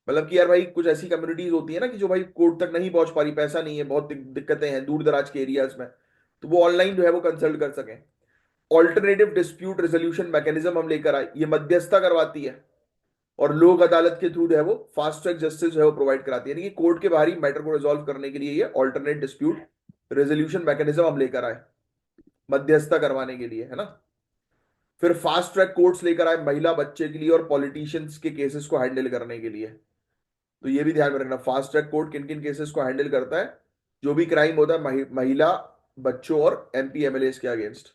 A: मतलब कि यार भाई, कुछ ऐसी कम्युनिटीज होती है ना कि जो भाई कोर्ट तक नहीं पहुंच पा रही, पैसा नहीं है, बहुत दिक्कतें हैं दूर दराज के एरियाज में, तो वो ऑनलाइन जो है वो कंसल्ट कर सकें। ऑल्टरनेटिव डिस्प्यूट रेजोल्यूशन मैकेनिज्म हम लेकर आए, ये मध्यस्थता करवाती है और लोक अदालत के थ्रू जो है वो फास्ट ट्रैक जस्टिस जो है वो प्रोवाइड कराती है, यानी कि कोर्ट के बाहरी मैटर को रिजॉल्व करने के लिए ये ऑल्टरनेट डिस्प्यूट रेजोल्यूशन मैकेनिज्म हम लेकर आए, मध्यस्थता करवाने के लिए, है ना। फिर फास्ट ट्रैक कोर्ट्स लेकर आए महिला, बच्चे के लिए और पॉलिटिशियंस के केसेस को हैंडल करने के लिए। तो ये भी ध्यान में रखना, फास्ट ट्रैक कोर्ट किन किन केसेस को हैंडल करता है, जो भी क्राइम होता है महिला, बच्चों और एमपी एमएलए के अगेंस्ट।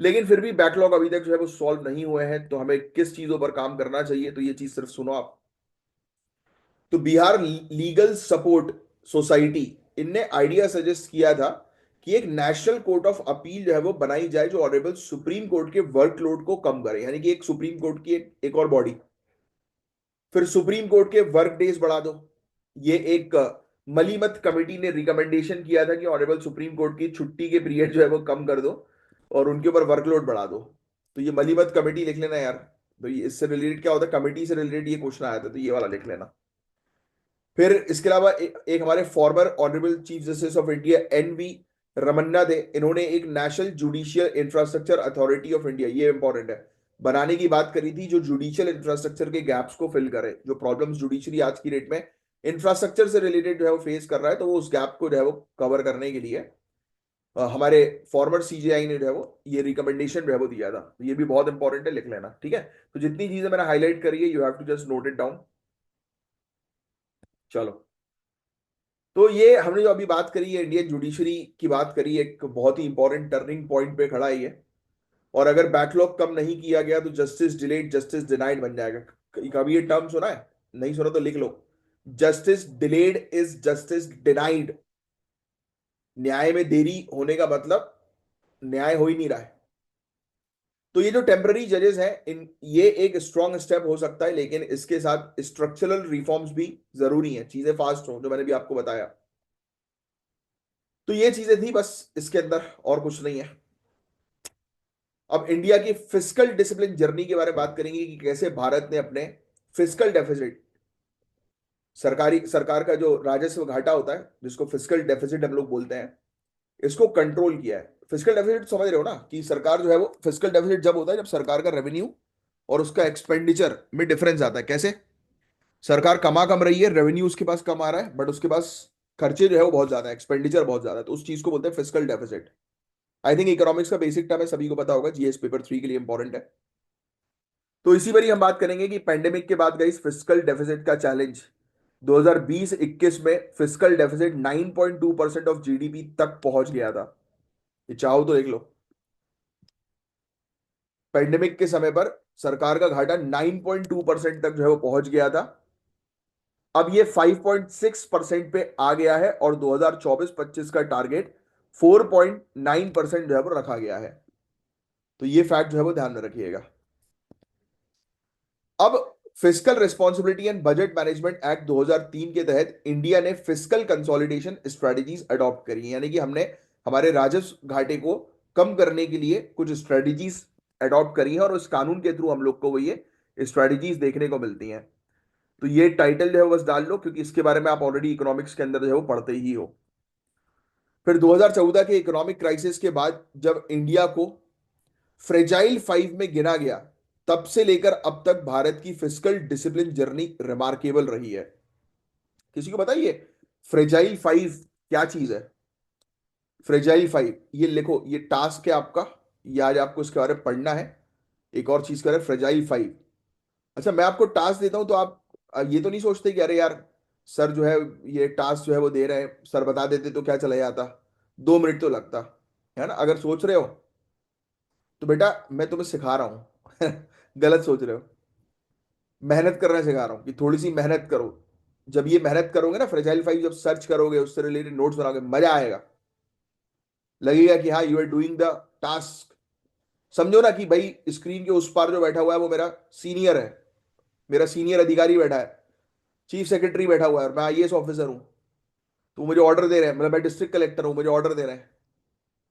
A: लेकिन फिर भी बैकलॉग अभी तक जो है वो सॉल्व नहीं हुए हैं, तो हमें किस चीजों पर काम करना चाहिए, तो ये चीज सिर्फ सुनो आप। तो बिहार लीगल सपोर्ट सोसाइटी, इनने आइडिया सजेस्ट किया था कि एक नेशनल कोर्ट ऑफ अपील जो है वो बनाई जाए, जो ऑनरेबल सुप्रीम कोर्ट के वर्कलोड को कम करे, यानी कि एक सुप्रीम कोर्ट की एक और बॉडी। फिर सुप्रीम कोर्ट के वर्क डेज बढ़ा दो, ये एक मलीमत कमेटी ने रिकमेंडेशन किया था कि ऑनरेबल सुप्रीम कोर्ट की छुट्टी के पीरियड जो है वो कम कर दो और उनके ऊपर वर्कलोड बढ़ा दो। तो ये मलीमत कमेटी लिख लेना यार। तो ये इससे रिलेटेड क्या होता है, कमेटी से रिलेटेड ये क्वेश्चन आया था, तो ये वाला लिख लेना। फिर इसके अलावा एक हमारे former honourable chief justice of India NV Ramana थे, इन्होंने एक national judicial infrastructure authority of India, ये इंपॉर्टेंट है, बनाने की बात करी थी, जो जुडिशियल इंफ्रास्ट्रक्चर के गैप्स को फिल करे, जो प्रॉब्लम्स जुडिशरी आज की डेट में इंफ्रास्ट्रक्चर से रिलेटेड जो है वो फेस कर रहा है, तो वो उस गैप को जो है वो कवर करने के लिए हमारे फॉर्मर CJI ने जो है वो ये रिकमेंडेशन जो है वो दिया था। तो ये भी बहुत इंपॉर्टेंट है, लिख लेना, ठीक है। तो जितनी चीजें मैंने हाईलाइट करी है, you have to just note it down. चलो, तो ये हमने जो अभी बात करी है, इंडियन जुडिशरी की बात करी, एक बहुत ही इंपॉर्टेंट टर्निंग पॉइंट पे खड़ा है ये। और अगर बैकलॉग कम नहीं किया गया तो जस्टिस डिलेड जस्टिस डिनाइड बन जाएगा। कभी ये टर्म सुना है? नहीं सुना तो लिख लो, justice delayed is justice denied. न्याय में देरी होने का मतलब न्याय हो ही नहीं रहा है। तो ये जो टेम्पररी जजेस हैं, इन ये एक स्ट्रॉन्ग स्टेप हो सकता है, लेकिन इसके साथ स्ट्रक्चरल रिफॉर्म्स भी जरूरी हैं, चीजें फास्ट हो, जो मैंने भी आपको बताया। तो ये चीजें थी बस, इसके अंदर और कुछ नहीं है। अब इंडिया की फिस्कल डिसिप्लिन जर्नी के बारे में बात करेंगे कि कैसे भारत ने अपने फिस्कल डेफिसिट, सरकार का जो राजस्व घाटा होता है, जिसको फिस्कल डेफिसिट हम लोग बोलते हैं, इसको कंट्रोल किया है। फिस्कल डेफिसिट समझ रहे हो ना, कि सरकार जो है वो, फिस्कल डेफिसिट जब होता है जब सरकार का रेवेन्यू और उसका एक्सपेंडिचर में डिफरेंस आता है। कैसे? सरकार कमा कम रही है, रेवेन्यू उसके पास कम आ रहा है, बट उसके पास खर्चे जो है वो बहुत ज्यादा है, एक्सपेंडिचर बहुत ज्यादा है, तो उस चीज को बोलते हैं fiscal deficit. I think economics का बेसिक टर्म है, सभी को पता होगा, GS पेपर 3 के लिए इंपॉर्टेंट है। तो इसी पर ही हम बात करेंगे कि पेंडेमिक के बाद गई फिस्कल डेफिसिट का चैलेंज। 2020-21 में फिस्कल डेफिसिट 9.2% ऑफ GDP तक पहुंच गया था। ये चाहो तो देख लो, पेंडेमिक के समय पर सरकार का घाटा 9.2% तक जो है वो पहुंच गया था। अब ये 5.6% पे आ गया है और 2024-25 का टारगेट 4.9% जो है वो रखा गया है। तो ये फैक्ट जो है वो ध्यान में रखिएगा। अब fiscal responsibility and budget management act 2003 के तहत इंडिया ने फिस्कल कंसोलिडेशन स्ट्रेटजीज अडॉप्ट करी हैं, यानी कि हमने हमारे राजस्व घाटे को कम करने के लिए कुछ स्ट्रेटजीज अडॉप्ट करी हैं, और उस कानून के थ्रू हम लोग को वो ये स्ट्रेटजीज देखने को मिलती हैं। तो ये टाइटल जो है बस डाल लो, क्योंकि इसके बारे में आप ऑलरेडी इकोनॉमिक्स के अंदर जो है वो पढ़ते ही हो। फिर 2014 के इकोनॉमिक क्राइसिस के बाद जब इंडिया को फ्रेजाइल 5 में गिना गया, तब से लेकर अब तक भारत की फिजिकल डिसिप्लिन जर्नी रिमार्केबल रही है। किसी को बताइए फ्रेजाइल 5 क्या चीज है? फ्रेजाइल 5 ये लिखो, ये टास्क है आपका, ये आज आपको इसके बारे में पढ़ना है। एक और चीज करें, फ्रेजाइल 5। अच्छा, मैं आपको टास्क देता हूं तो आप ये तो नहीं सोचते कि अरे यार सर जो है ये टास्क जो है वो दे रहे हैं, सर बता देते तो क्या चला जाता, 2 मिनट तो लगता है ना? अगर सोच रहे हो तो बेटा मैं तुम्हें सिखा रहा हूं गलत सोच रहे हो। मेहनत करना सिखा रहा हूं कि थोड़ी सी मेहनत करो। जब ये मेहनत करोगे ना, फ्रेजाइल 5 जब सर्च करोगे, उससे रिलेटेड नोट्स बनाओगे, मजा आएगा। लगेगा कि हाँ you are doing the task. समझो ना कि भाई स्क्रीन के उस पार जो बैठा हुआ है वो मेरा सीनियर है, मेरा सीनियर अधिकारी बैठा है, चीफ सेक्रेटरी बैठा हुआ है और मैं आईएएस ऑफिसर हूँ। तो वो मुझे ऑर्डर दे रहे हैं, मतलब मैं डिस्ट्रिक्ट कलेक्टर हूँ, मुझे ऑर्डर दे रहे हैं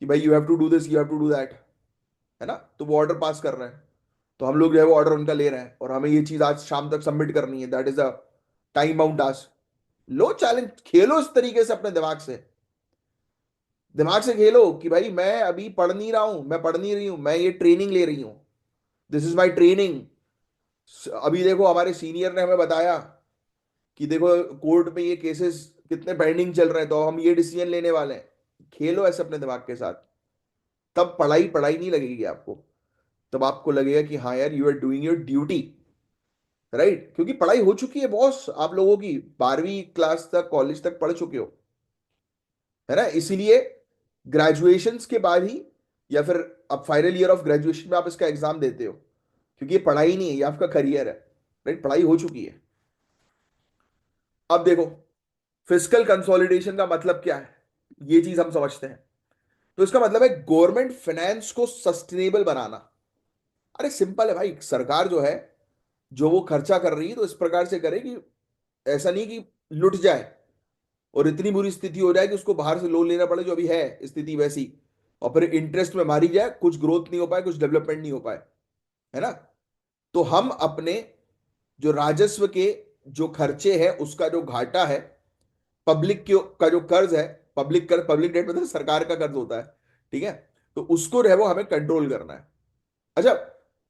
A: कि भाई you have to do this, you have to do that, है ना? तो वो ऑर्डर पास कर रहे हैं, तो हम लोग जो है वो ऑर्डर उनका ले रहे हैं और हमें ये चीज आज शाम तक सबमिट करनी है। That is a time bound task. Low challenge, खेलो इस तरीके से अपने दिमाग से। दिमाग से खेलो कि भाई मैं अभी पढ़ नहीं रहा हूं, मैं पढ़ नहीं रही हूं, मैं ये ट्रेनिंग ले रही हूं, दिस इज माई ट्रेनिंग। अभी देखो हमारे सीनियर ने हमें बताया कि देखो कोर्ट में ये केसेस कितने पेंडिंग चल रहे हैं, तो हम ये डिसीजन लेने वाले हैं। खेलो ऐसे अपने दिमाग के साथ। तब पढ़ाई पढ़ाई नहीं लगेगी आपको, तब आपको लगेगा कि हाँ यार you are doing your duty, right? क्योंकि पढ़ाई हो चुकी है बॉस, आप लोगों की 12वीं क्लास तक, कॉलेज तक पढ़ चुके हो, है ना? इसीलिए ग्रेजुएशंस के बाद ही या फिर अब फाइनल ईयर ऑफ ग्रेजुएशन में आप इसका एग्जाम देते हो, क्योंकि ये पढ़ाई नहीं है, ये आपका करियर है, राइट? पढ़ाई हो चुकी है। अब देखो फिजिकल कंसोलिडेशन का मतलब क्या है, ये चीज हम समझते हैं। तो इसका मतलब है गवर्नमेंट फाइनेंस को सस्टेनेबल बनाना। अरे सिंपल है भाई, सरकार जो है जो वो खर्चा कर रही है तो इस प्रकार से करे कि ऐसा नहीं कि लुट जाए और इतनी बुरी स्थिति हो जाए कि उसको बाहर से लोन लेना पड़े, जो अभी है स्थिति वैसी, और फिर इंटरेस्ट में मारी जाए, कुछ ग्रोथ नहीं हो पाए, कुछ डेवलपमेंट नहीं हो पाए, है ना? तो हम अपने जो राजस्व के जो खर्चे हैं उसका जो घाटा है, पब्लिक का जो कर्ज है, पब्लिक डेट मतलब सरकार का कर्ज होता है, ठीक है? तो उसको जो है वो हमें कंट्रोल करना है। अच्छा,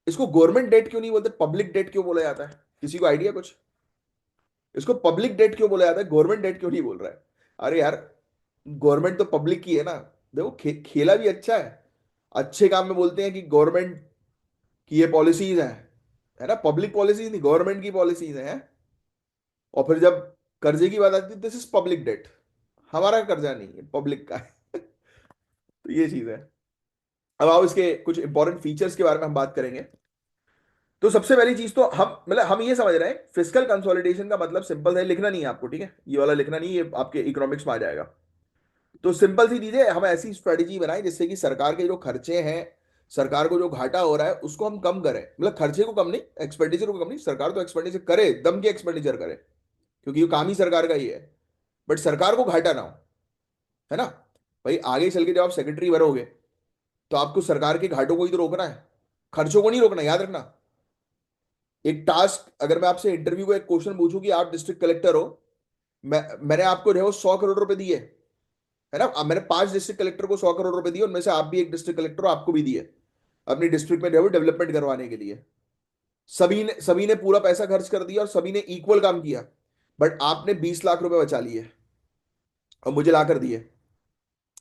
A: इसको गवर्नमेंट डेट क्यों नहीं बोलते, पब्लिक डेट क्यों बोला जाता है? किसी को आइडिया कुछ? इसको पब्लिक डेट क्यों बोला जाता है, गवर्नमेंट डेट क्यों नहीं बोल रहा है? अरे यार गवर्नमेंट तो पब्लिक की है ना। देखो खेला भी अच्छा है, अच्छे काम में बोलते हैं कि गवर्नमेंट की ये पॉलिसीज हैं, है ना? पब्लिक पॉलिसीज नहीं, गवर्नमेंट की पॉलिसीज हैं। और फिर जब कर्जे की बात आती है, दिस इज पब्लिक डेट, हमारा कर्जा नहीं है, पब्लिक का है तो ये चीज है। अब आओ इसके कुछ इंपॉर्टेंट फीचर्स के बारे में हम बात करेंगे। तो सबसे पहली चीज तो हम मतलब हम ये समझ रहे हैं फिजिकल कंसोलिडेशन का मतलब सिंपल है, लिखना नहीं है आपको, ठीक है? ये वाला लिखना नहीं, ये आपके इकोनॉमिक्स में आ जाएगा। तो सिंपल सी चीज है, हम ऐसी स्ट्रेटेजी बनाएं जिससे कि सरकार के जो खर्चे हैं, सरकार को जो घाटा हो रहा है उसको हम कम करें। मतलब खर्चे को कम नहीं, एक्सपेंडिचर को कम नहीं, सरकार तो एक्सपेंडिचर करे, दम के एक्सपेंडिचर करे, क्योंकि ये काम ही सरकार का ही है। बट सरकार को घाटा ना हो, है ना? भाई आगे चल के जब आप सेक्रेटरी बनोगे तो आपको सरकार के घाटों को ही तो रोकना है, खर्चों को नहीं रोकना, याद रखना। एक टास्क, अगर मैं आपसे इंटरव्यू का एक क्वेश्चन पूछूं कि आप डिस्ट्रिक्ट कलेक्टर हो, मैंने आपको जो है वो 100 करोड़ रुपए दिए, है ना? अब मैंने 5 डिस्ट्रिक्ट कलेक्टर को 100 करोड़ रुपए दिए, उनमें से आप भी एक डिस्ट्रिक्ट कलेक्टर हो, आपको भी दिए अपनी डिस्ट्रिक्ट में जो है वो डेवलपमेंट करवाने के लिए। सभी ने पूरा पैसा खर्च कर दिया और सभी ने इक्वल काम किया, बट आपने 20 लाख रुपए बचा लिए और मुझे ला कर दिए,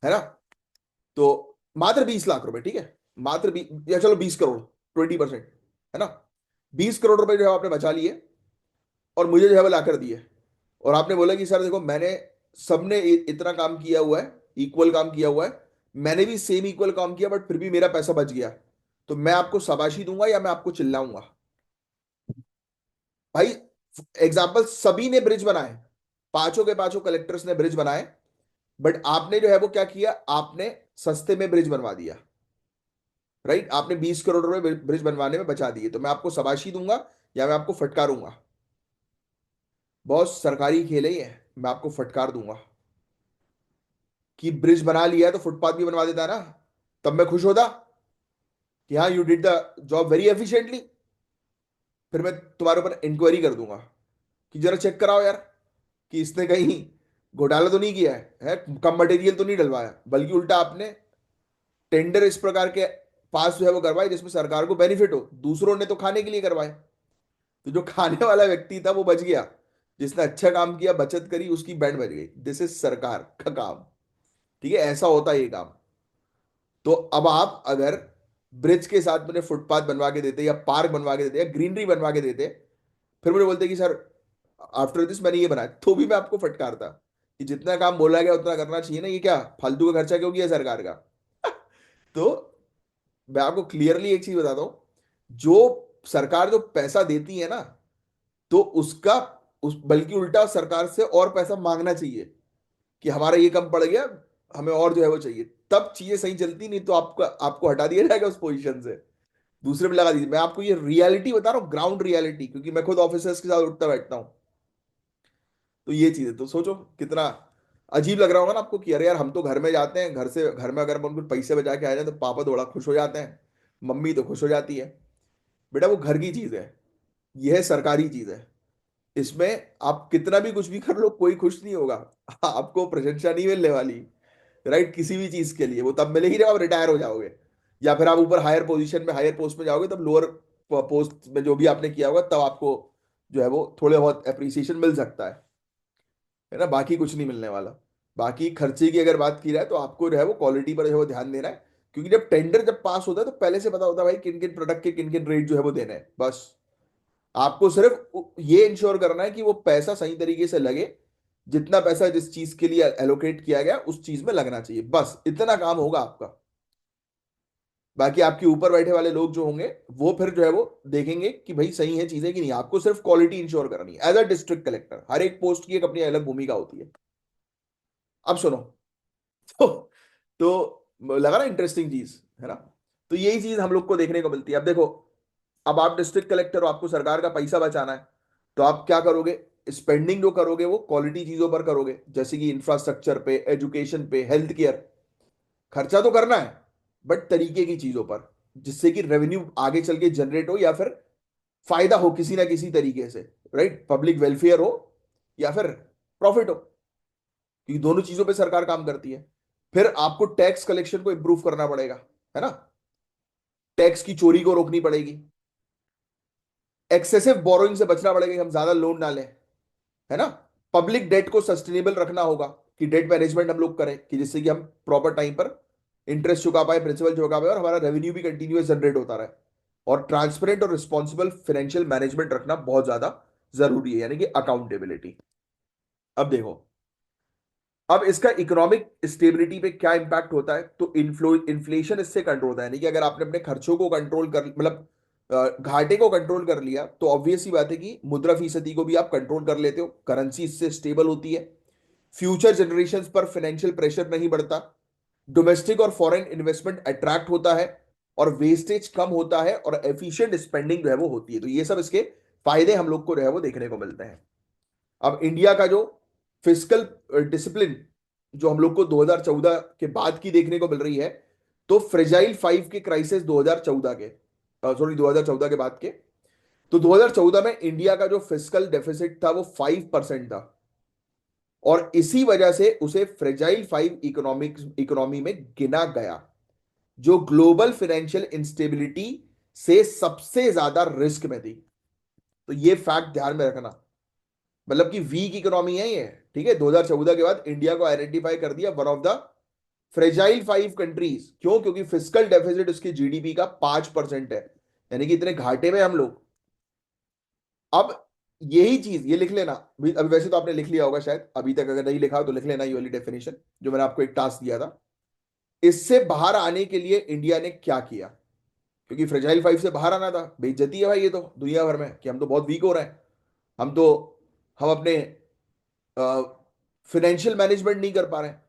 A: है ना? तो मात्र 20 लाख रुपए, ठीक है? मात्र या चलो 20 करोड़, 20%, है ना? 20 करोड़ रुपए जो है आपने बचा लिए और मुझे जो है वो ला कर दिए। और आपने बोला कि सर देखो मैंने, सबने इतना काम किया हुआ है, इक्वल काम किया हुआ है, मैंने भी सेम इक्वल काम किया, बट फिर भी मेरा पैसा बच गया, तो मैं आपको शाबाशी दूंगा या मैं आपको चिल्लाऊंगा? भाई एग्जाम्पल, सभी ने ब्रिज बनाए, पांचों के पांचों कलेक्टर्स ने ब्रिज बनाए, बट आपने जो है वो क्या किया, आपने सस्ते में ब्रिज बनवा दिया, राइट? आपने 20 करोड़ रुपए ब्रिज बनवाने में बचा दिए, तो मैं आपको शाबाशी दूंगा या मैं आपको फटकारूंगा? बहुत सरकारी खेल है ये, मैं आपको फटकार दूंगा कि ब्रिज बना लिया है तो फुटपाथ भी बनवा देता है ना, तब मैं खुश होता कि हाँ you did the job very efficiently. फिर मैं तुम्हारे ऊपर इंक्वायरी कर दूंगा कि जरा चेक कराओ यार कि इसने कहीं घोटाला तो नहीं किया है, कम मटेरियल तो नहीं डलवाया, बल्कि उल्टा आपने टेंडर इस प्रकार के पास जो है वो करवाए जिसमें सरकार को बेनिफिट हो, दूसरों ने तो खाने के लिए करवाए। तो जो खाने वाला व्यक्ति था वो बच गया, जिसने अच्छा काम किया, बचत करी, उसकी बैंड बच गई। दिस इज सरकार का काम। ठीक है, ऐसा होता है ये काम। तो अब आप अगर ब्रिज के साथ मुझे फुटपाथ बनवा के देते, या पार्क बनवा के देते, या ग्रीनरी बनवा के देते, फिर मुझे बोलते कि सर आफ्टर दिस मैंने ये बनाया, तो भी मैं आपको फटकारता कि जितना काम बोला गया उतना करना चाहिए ना, ये क्या फालतू का खर्चा क्यों किया सरकार का। तो मैं आपको क्लियरली एक चीज बताता हूं, जो सरकार जो पैसा देती है ना, तो उसका उस बल्कि उल्टा सरकार से और पैसा मांगना चाहिए कि हमारा ये कम पड़ गया, हमें और जो है वो चाहिए, तब चीजें सही चलती। नहीं तो आपको आपको हटा दिया जाएगा उस पोजीशन से, दूसरे पे लगा दीजिए। मैं आपको ये रियलिटी बता रहा हूँ, ग्राउंड रियलिटी, क्योंकि मैं खुद ऑफिसर्स के साथ उठता बैठता हूँ। तो ये चीज है, तो सोचो कितना अजीब लग रहा होगा ना आपको कि अरे यार हम तो घर में जाते हैं, घर से घर में अगर हम उनको पैसे बचा के आ जाए तो पापा थोड़ा खुश हो जाते हैं, मम्मी तो खुश हो जाती है। बेटा वो घर की चीज है, यह सरकारी चीज है। इसमें आप कितना भी कुछ भी कर लो कोई खुश नहीं होगा। आपको प्रशंसा नहीं मिलने वाली, राइट, किसी भी चीज के लिए। वो तब मिलेगी जब आप रिटायर हो जाओगे, या फिर आप ऊपर हायर पोजीशन में, हायर पोस्ट में जाओगे, तब लोअर पोस्ट में जो भी आपने किया होगा तब आपको जो है वो थोड़े बहुत अप्रिसिएशन मिल सकता है ना। बाकी कुछ नहीं मिलने वाला। बाकी खर्चे की अगर बात की जाए तो आपको जो है वो क्वालिटी पर जो है वो ध्यान देना है, क्योंकि जब टेंडर जब पास होता है तो पहले से पता होता है भाई किन किन प्रोडक्ट के किन किन रेट जो है वो देने हैं। बस आपको सिर्फ ये इंश्योर करना है कि वो पैसा सही तरीके से लगे, जितना पैसा जिस चीज के लिए एलोकेट किया गया उस चीज में लगना चाहिए, बस इतना काम होगा आपका। बाकी आपके ऊपर बैठे वाले लोग जो होंगे वो फिर जो है वो देखेंगे कि भाई सही है चीजें कि नहीं। आपको सिर्फ क्वालिटी इंश्योर करनी है एज अ डिस्ट्रिक्ट कलेक्टर। हर एक पोस्ट की एक अपनी अलग भूमिका होती है। अब सुनो। तो लगा ना इंटरेस्टिंग चीज, है ना। तो यही चीज हम लोग को देखने को मिलती है। अब देखो, अब आप डिस्ट्रिक्ट कलेक्टर हो, आपको सरकार का पैसा बचाना है, तो आप क्या करोगे? स्पेंडिंग जो करोगे वो क्वालिटी चीजों पर करोगे, जैसे कि इंफ्रास्ट्रक्चर पे, एजुकेशन पे, हेल्थ केयर। खर्चा तो करना है बट तरीके की चीजों पर, जिससे कि रेवेन्यू आगे चल के जनरेट हो, या फिर फायदा हो किसी ना किसी तरीके से, राइट, पब्लिक वेलफेयर हो या फिर प्रॉफिट हो, क्योंकि दोनों चीजों पे सरकार काम करती है। फिर आपको टैक्स कलेक्शन को इंप्रूव करना पड़ेगा, है ना। टैक्स की चोरी को रोकनी पड़ेगी, एक्सेसिव बोरोइंग से बचना पड़ेगा कि हम ज्यादा लोन ना लें, है ना। पब्लिक डेट को सस्टेनेबल रखना होगा, कि डेट मैनेजमेंट हम लोग करें कि जिससे कि हम प्रॉपर टाइम पर इंटरेस्ट चुका पाए, प्रिंसिपल चुका पाए, और हमारा रेवेन्यू भी कंटिन्यूअस जनरेट होता रहे। और ट्रांसपेरेंट और रिस्पॉन्सिबल फाइनेंशियल मैनेजमेंट रखना बहुत ज्यादा जरूरी है, यानी कि अकाउंटेबिलिटी। अब देखो, अब इसका इकोनॉमिक स्टेबिलिटी पे क्या इंपैक्ट होता है? तो इन्फ्लेशन इससे कंट्रोल होता है, यानी कि अगर आपने अपने खर्चों को कंट्रोल कर, मतलब घाटे को कंट्रोल कर लिया, तो ऑब्वियस ही बात है कि मुद्रा फीसदी को भी आप कंट्रोल कर लेते हो, करेंसी इससे स्टेबल होती है। फ्यूचर जनरेशंस पर फाइनेंशियल प्रेशर नहीं बढ़ता, डोमेस्टिक और फॉरेन इन्वेस्टमेंट अट्रैक्ट होता है, और वेस्टेज कम होता है, और एफिशिएंट स्पेंडिंग जो है वो होती है। तो ये सब इसके फायदे हम लोग को जो है वो देखने को मिलते हैं। अब इंडिया का जो फिस्कल डिसिप्लिन जो हम लोग को 2014 के बाद की देखने को मिल रही है, तो फ्रेजाइल 5 के क्राइसिस 2014 के, सॉरी 2014 के बाद के, तो 2014 में इंडिया का जो फिस्कल डेफिसिट था वो 5% था, और इसी वजह से उसे फ्रेजाइल 5 इकोनॉमी में गिना गया, जो ग्लोबल फाइनेंशियल इंस्टेबिलिटी से सबसे ज्यादा रिस्क में थी। तो ये फैक्ट ध्यान में रखना, मतलब कि वीक इकोनॉमी है ये। ठीक है, 2014 के बाद इंडिया को आइडेंटिफाई कर दिया one of the fragile 5 countries. क्यों? क्योंकि फिस्कल डेफिसिट उसके जीडीपी का 5% है, यानी कि इतने घाटे में हम लोग। अब यही चीज ये लिख लेना। अभी वैसे तो आपने लिख लिया होगा शायद, अभी तक अगर नहीं लिखा हो तो लिख लेना ये वाली डेफिनेशन, जो मैंने आपको एक टास्क दिया था। इससे बाहर आने के लिए इंडिया ने क्या किया? क्योंकि फ्रेजाइल 5 से बाहर आना था, बेइज्जती है भाई ये तो दुनिया भर में कि हम तो बहुत वीक हो रहे हैं, हम तो हम अपने फाइनेंशियल मैनेजमेंट नहीं कर पा रहे हैं,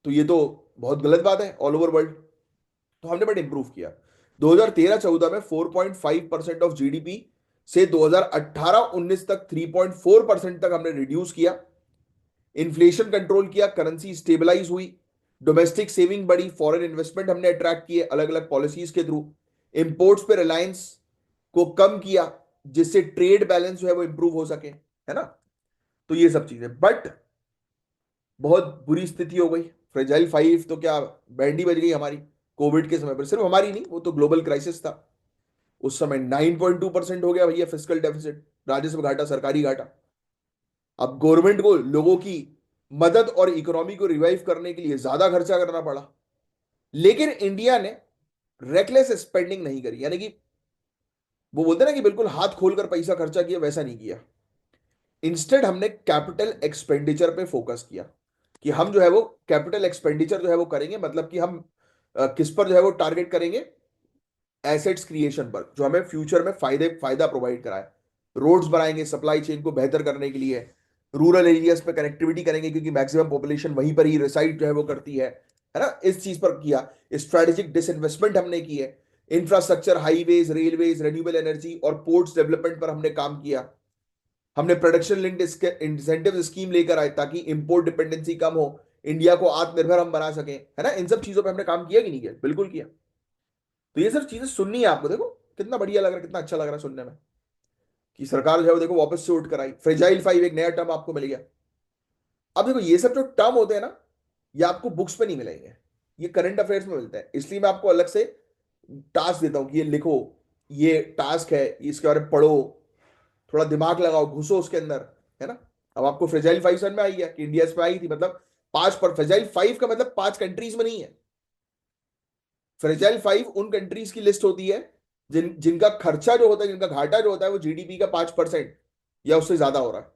A: तो ये तो बहुत गलत बात है ऑल ओवर वर्ल्ड। तो हमने बट इंप्रूव किया। 2013-14 में 4.5% ऑफ जीडीपी से 2018-19 तक 3.4% तक हमने रिड्यूस किया। इन्फ्लेशन कंट्रोल किया, करेंसी स्टेबलाइज हुई, डोमेस्टिक सेविंग बढ़ी, फॉरेन इन्वेस्टमेंट हमने अट्रैक्ट किए अलग अलग पॉलिसीज के थ्रू, इंपोर्ट्स पे रिलायंस को कम किया, जिससे ट्रेड बैलेंस जो है वो इंप्रूव हो सके, है ना। तो ये सब चीजें, बट बहुत बुरी स्थिति हो गई। फ्रेजाइल 5 तो क्या बैंड ही बज गई हमारी। कोविड के समय पर, सिर्फ हमारी नहीं, वो तो ग्लोबल क्राइसिस था। उस समय 9.2% हो गया भैया फिस्कल डेफिसिट, राजस्व घाटा, सरकारी घाटा। अब गवर्नमेंट को लोगों की मदद और इकोनॉमी को रिवाइव करने के लिए ज्यादा खर्चा करना पड़ा, लेकिन इंडिया ने रेकलेस स्पेंडिंग नहीं करी, यानी कि वो बोलते हैं ना कि बिल्कुल हाथ खोलकर पैसा खर्चा किया, वैसा नहीं किया। इंस्टेड हमने कैपिटल एक्सपेंडिचर पे फोकस किया कि हम जो है वो कैपिटल एक्सपेंडिचर जो है वो करेंगे, मतलब कि हम किस पर जो है वो टारगेट करेंगे, एसेट्स क्रिएशन पर, जो हमें फ्यूचर में फायदा प्रोवाइड कराए। रोड्स बनाएंगे सप्लाई चेन को बेहतर करने के लिए, रूरल एरियाज पे कनेक्टिविटी करेंगे क्योंकि मैक्सिमम पॉपुलेशन वहीं पर ही रिसाइड जो है वो करती है ना, इस चीज पर किया। स्ट्रेटेजिक डिसइन्वेस्टमेंट हमने की है, infrastructure, highways, railways, renewable energy और पोर्ट्स डेवलपमेंट पर हमने काम किया। हमने प्रोडक्शन लिंक्ड इंसेंटिव स्कीम लेकर आए ताकि इंपोर्ट डिपेंडेंसी कम हो, इंडिया को आत्मनिर्भर हम बना सकें, है ना। इन सब चीजों पे हमने काम किया कि नहीं किया? बिल्कुल किया। तो ये सब चीजें सुननी है आपको, देखो कितना बढ़िया लग रहा है, कितना अच्छा लग रहा है सुनने में कि सरकार जो है वो देखो वापस से उठ कर आई। फ्रेजाइल 5 एक नया टर्म आपको मिल गया। अब देखो ये सब जो टर्म होते हैं ना, ये आपको बुक्स पे नहीं मिलेंगे, ये करंट अफेयर्स में मिलते हैं। इसलिए मैं आपको अलग से टास्क देता हूँ कि ये लिखो, ये टास्क है, इसके बारे में पढ़ो, थोड़ा दिमाग लगाओ, घुसो उसके अंदर, है ना। अब आपको फ्रेजाइल 5 समझ में आई है कि इंडिया में आई थी, मतलब 5 पर फ्रेजाइल 5 का मतलब 5 कंट्रीज में नहीं है। फ्रेजाइल 5 उन कंट्रीज की लिस्ट होती है जिनका खर्चा जो होता है, जिनका घाटा जो होता है वो जीडीपी का 5% या उससे ज्यादा हो रहा है।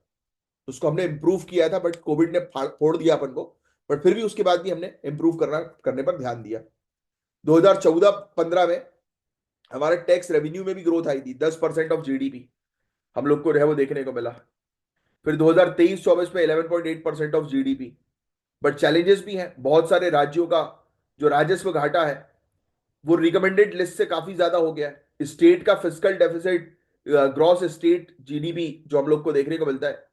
A: उसको हमने इंप्रूव किया था, बट कोविड ने फोड़ दिया अपन को। बट फिर भी उसके बाद भी हमने इंप्रूव करने पर ध्यान दिया। 2014-15 में हमारे टैक्स रेवेन्यू में भी ग्रोथ आई थी, 10% ऑफ जीडीपी हम लोग को जो है वो देखने को मिला। फिर 2023-24 में 11.8% ऑफ जीडीपी। बट चैलेंजेस भी हैं, बहुत सारे राज्यों का जो राजस्व घाटा है वो रिकमेंडेड लिस्ट से काफी ज्यादा हो गया है। स्टेट का fiscal deficit, gross state GDP जो हम लोग को देखने को मिलता है,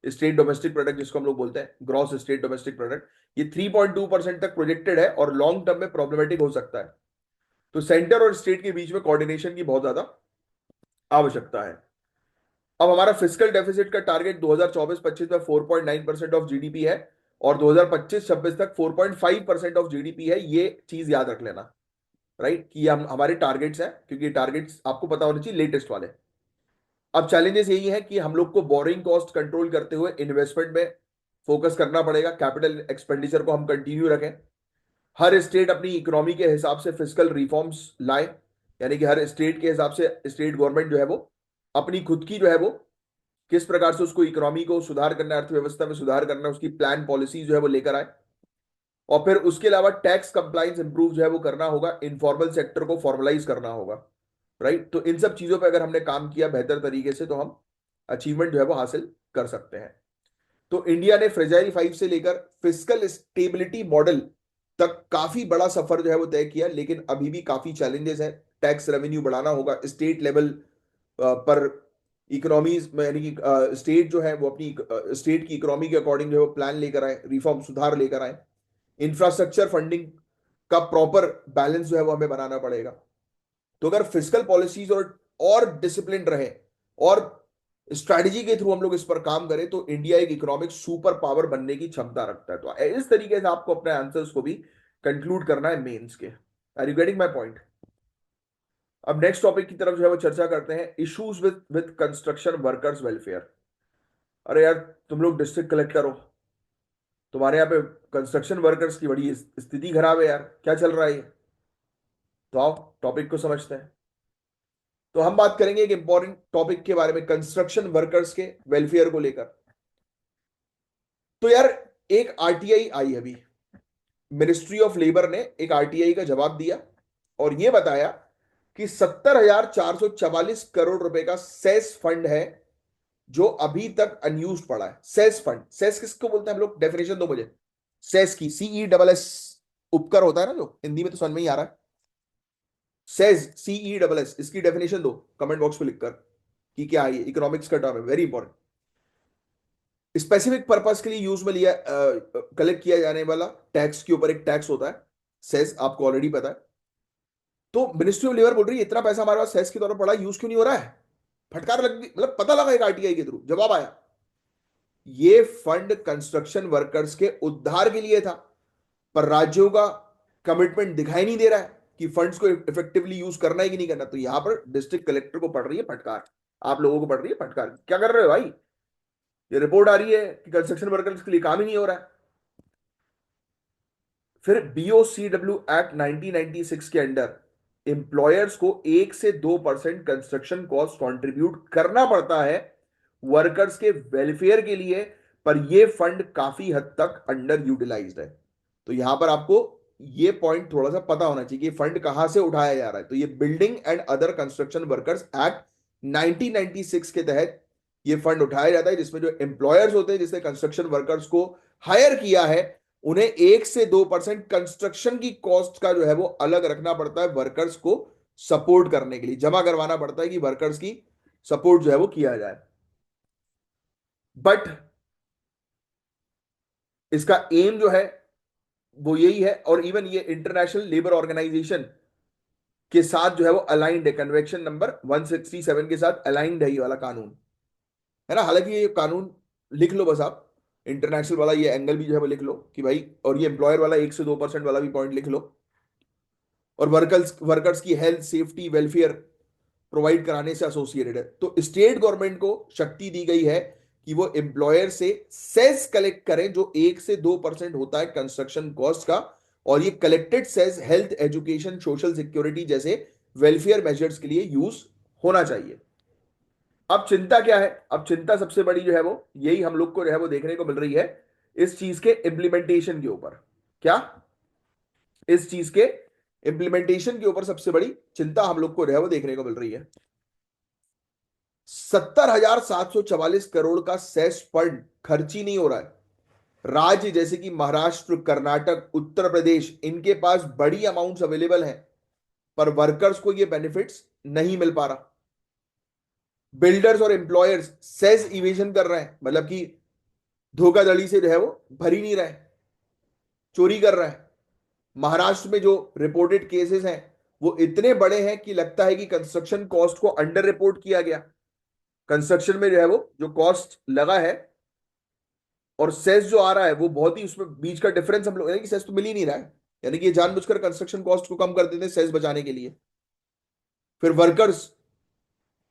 A: स्टेट डोमेस्टिक प्रोडक्ट जिसको हम लोग बोलते हैं, ग्रॉस स्टेट डोमेस्टिक प्रोडक्ट, ये 3.2% तक प्रोजेक्टेड है और लॉन्ग टर्म में प्रॉब्लमेटिक हो सकता है। तो सेंटर और स्टेट के बीच में कोऑर्डिनेशन की बहुत ज्यादा आवश्यकता है। अब हमारा फिस्कल डेफिसिट का टारगेट 2024-25 में 4.9% ऑफ जीडीपी है, और 2025-26 तक 4.5% ऑफ जीडीपी है। ये चीज याद रख लेना, राइट, कि हम हमारे टारगेट्स हैं, क्योंकि टारगेट्स आपको पता होने चाहिए लेटेस्ट वाले। अब चैलेंजेस यही है कि हम लोग को बोरिंग कॉस्ट कंट्रोल करते हुए इन्वेस्टमेंट में फोकस करना पड़ेगा, कैपिटल एक्सपेंडिचर को हम कंटिन्यू रखें। हर स्टेट अपनी इकोनॉमी के हिसाब से फिस्कल रिफॉर्म्स लाए, यानी कि हर स्टेट के हिसाब से स्टेट गवर्नमेंट जो है वो अपनी खुद की जो है वो किस प्रकार से उसको इकोनॉमी को सुधार करना है, अर्थव्यवस्था में सुधार करना है, उसकी प्लान पॉलिसी जो है वो लेकर आए। और फिर उसके अलावा टैक्स कंप्लाइंस इंप्रूव जो है वो करना होगा, इनफॉर्मल सेक्टर को फॉर्मलाइज करना होगा, राइट। तो इन सब चीजों पे अगर हमने काम किया बेहतर तरीके से तो हम अचीवमेंट जो है वो हासिल कर सकते हैं। तो इंडिया ने फ्रेजाइल 5 से लेकर फिस्कल स्टेबिलिटी मॉडल तक काफी बड़ा सफर जो है वो तय किया, लेकिन अभी भी काफी चैलेंजेस हैं। टैक्स रेवेन्यू बढ़ाना होगा स्टेट लेवल पर, इकोनॉमीज में, यानी कि स्टेट जो है वो अपनी स्टेट की इकोनॉमी के अकॉर्डिंग जो है वो प्लान लेकर आए, रिफॉर्म सुधार लेकर आए। इंफ्रास्ट्रक्चर फंडिंग का प्रॉपर बैलेंस जो है वो हमें बनाना पड़ेगा। तो अगर फिजिकल पॉलिसीज और डिसिप्लिन रहे और स्ट्रैटेजी के थ्रू हम लोग इस पर काम करें तो इंडिया एक इकोनॉमिक सुपर पावर बनने की क्षमता रखता है। तो इस तरीके से आपको अपने आंसर्स को भी कंक्लूड करना है मेंस के। Are you getting my point? अब नेक्स्ट टॉपिक की तरफ जो है वो चर्चा करते हैं, issues with with construction workers welfare. अरे यार, तुम लोग डिस्ट्रिक्ट कलेक्टर हो, तुम्हारे यहाँ पे कंस्ट्रक्शन वर्कर्स की बड़ी स्थिति खराब है यार, क्या चल रहा है ये? तो आओ टॉपिक को समझते हैं। तो हम बात करेंगे एक इंपॉर्टेंट टॉपिक के बारे में, कंस्ट्रक्शन वर्कर्स के वेलफेयर को लेकर। तो यार, एक आरटीआई आई अभी, मिनिस्ट्री ऑफ लेबर ने एक आरटीआई का जवाब दिया और यह बताया कि 70,444 करोड़ रुपए का सेस फंड है जो अभी तक अनयूज्ड पड़ा है। सेस फंड, सेस किसको बोलते हैं हम लोग? डेफिनेशन दो मुझे सेस की, CESS, उपकर होता है ना, जो हिंदी में तो समझ में ही आ रहा है। सेज, CESS, इसकी डेफिनेशन दो कमेंट बॉक्स में लिखकर कि क्या है ये, इकोनॉमिक्स का टर्म है, वेरी इंपॉर्टेंट। स्पेसिफिक पर्पस के लिए यूज में लिया, कलेक्ट किया जाने वाला टैक्स के ऊपर एक टैक्स होता है, सेस, आपको ऑलरेडी पता है। तो मिनिस्ट्री ऑफ लेबर बोल रही है इतना पैसा हमारे पास सेस के तौर पर पड़ा, यूज क्यों नहीं हो रहा है? फटकार लग गई, मतलब पता लगा एक आरटीआई के थ्रू जवाब आया। ये फंड कंस्ट्रक्शन वर्कर्स के उद्धार के लिए था, पर राज्यों का कमिटमेंट दिखाई नहीं दे रहा है कि फंड्स को इफेक्टिवली यूज करना है कि नहीं करना। तो यहां पर डिस्ट्रिक्ट कलेक्टर को पड़ रही है फटकार, आप लोगों को पड़ रही है फटकार। क्या कर रहे हो भाई? ये रिपोर्ट आ रही है कि कंस्ट्रक्शन वर्कर्स के लिए काम ही नहीं हो रहा है। फिर बीओसीडब्ल्यू एक्ट 1996 के अंडर एम्प्लॉयर्स को 1 से 2% कंस्ट्रक्शन कॉस्ट कंट्रीब्यूट करना पड़ता है वर्कर्स के वेलफेयर के लिए, पर यह फंड काफी हद तक अंडर यूटिलाइज्ड है। तो यहां पर आपको ये पॉइंट थोड़ा सा पता होना चाहिए कि फंड कहां से उठाया जा रहा है। तो ये building and other construction workers act 1996 के तहत ये फंड उठाया जाता है, जिसमें जो एम्प्लॉयर्स होते हैं जिसने कंस्ट्रक्शन वर्कर्स को हायर किया है, उन्हें 1 से 2% कंस्ट्रक्शन की कॉस्ट का जो है वो अलग रखना पड़ता है वर्कर्स को सपोर्ट करने के लिए, जमा करवाना पड़ता है कि वर्कर्स की सपोर्ट जो है वो किया जाए। बट इसका एम जो है वो यही है, और इवन ये इंटरनेशनल लेबर ऑर्गेनाइजेशन के साथ जो है वो अलाइंड है, कन्वेंशन नंबर 167 के साथ अलाइंड है ये वाला कानून, है ना। हालांकि ये कानून लिख लो बस आप, इंटरनेशनल वाला ये एंगल भी जो है वो लिख लो कि भाई, और ये एम्प्लॉयर वाला 1 से 2% वाला भी पॉइंट लिख लो, और वर्कर्स वर्कर्स की हेल्थ सेफ्टी वेलफेयर प्रोवाइड कराने से एसोसिएटेड है। तो स्टेट गवर्नमेंट को शक्ति दी गई है कि वो एम्प्लॉयर से सेस कलेक्ट करें जो 1 से 2% होता है कंस्ट्रक्शन कॉस्ट का, और ये collected cess health education social security जैसे वेलफेयर मेजर्स के लिए यूज होना चाहिए। अब चिंता क्या है? अब चिंता सबसे बड़ी जो है वो यही हम लोग को जो है वो देखने को मिल रही है इस चीज के इम्प्लीमेंटेशन के ऊपर। क्या? इस चीज के इम्प्लीमेंटेशन के ऊपर सबसे बड़ी चिंता हम लोग को जो है वो देखने को मिल रही है। 70,744 का सेस फंड खर्च ही नहीं हो रहा है। राज्य जैसे कि महाराष्ट्र, कर्नाटक, उत्तर प्रदेश, इनके पास बड़ी अमाउंट्स अवेलेबल हैं, पर वर्कर्स को ये बेनिफिट्स नहीं मिल पा रहा। बिल्डर्स और एम्प्लॉयर्स सेस इवेजन कर रहे हैं, मतलब कि धोखाधड़ी से जो है वो भर ही नहीं रहे, चोरी कर रहे हैं। महाराष्ट्र में जो रिपोर्टेड केसेस हैं वो इतने बड़े हैं कि लगता है कि कंस्ट्रक्शन कॉस्ट को अंडर रिपोर्ट किया गया। कंस्ट्रक्शन में जो है वो जो कॉस्ट लगा है और सेस जो आ रहा है वो बहुत ही, उसमें बीच का डिफरेंस हम लोग, यानी कि सेस तो मिल ही नहीं रहा है, यानी कि ये जानबूझकर कंस्ट्रक्शन कॉस्ट को कम कर देते हैं सेस बचाने के लिए। फिर वर्कर्स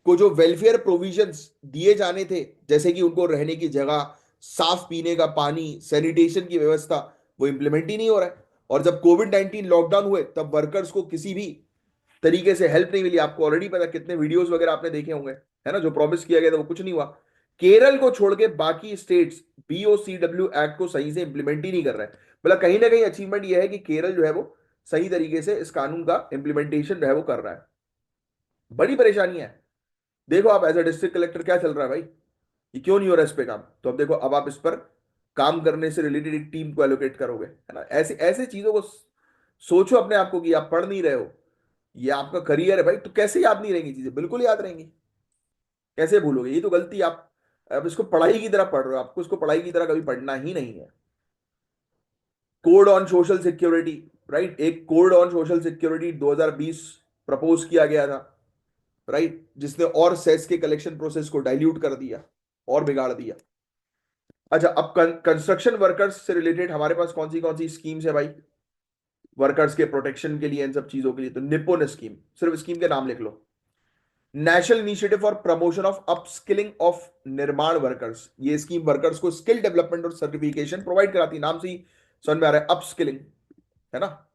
A: को जो वेलफेयर प्रोविजंस दिए जाने थे, जैसे कि उनको रहने की जगह, साफ पीने का पानी, सैनिटेशन की व्यवस्था, वो इंप्लीमेंट ही नहीं हो रहा है। और जब कोविड-19 लॉकडाउन हुए तब वर्कर्स को किसी भी तरीके से हेल्प नहीं मिली। आपको ऑलरेडी पता, कितने वीडियोस वगैरह आपने देखे होंगे, है ना, जो प्रॉमिस किया गया था वो कुछ नहीं हुआ। केरल को छोड़ के बाकी स्टेट्स बीओसीडब्ल्यू एक्ट को सही से इंप्लीमेंट ही नहीं कर रहे हैं। मतलब कहीं ना कहीं अचीवमेंट यह है कि केरल जो है वो सही तरीके से इस कानून का इंप्लीमेंटेशन जो है वो कर रहा है। बड़ी परेशानी है। देखो आप एज अ डिस्ट्रिक्ट कलेक्टर क्या चल रहा है भाई, ये क्यों नहीं हो रहा इस पे काम? तो अब देखो, अब आप इस पर काम करने से रिलेटेड एक टीम को एलोकेट करोगे, है ना। ऐसे ऐसे चीजों को सोचो अपने आप को कि आप पढ़ नहीं रहे हो, ये आपका करियर है भाई, तो कैसे याद नहीं रहेंगी चीजें? बिल्कुल याद रहेंगी। कैसे भूलोगे? ये तो गलती आप इसको पढ़ाई की तरह पढ़ रहे हो, आपको इसको पढ़ाई की तरह कभी पढ़ना ही नहीं है। Code on social security, right, एक code on social security 2020 propose किया गया था, राइट, जिसने और सेस के कलेक्शन प्रोसेस को डाइल्यूट कर दिया और बिगाड़ दिया। अच्छा, अब कंस्ट्रक्शन वर्कर्स से रिलेटेड हमारे पास कौन सी स्कीम्स है भाई, वर्कर्स के प्रोटेक्शन के लिए, इन सब चीजों के लिए? तो निपुण स्कीम, सिर्फ स्कीम के नाम लिख लो। National initiative for promotion of upskilling of निर्माण वर्कर्स, ये स्कीम वर्कर्स को स्किल डेवलपमेंट और सर्टिफिकेशन प्रोवाइड कराती है, नाम से ही समझ में आ रहा है अपस्किलिंग, है ना।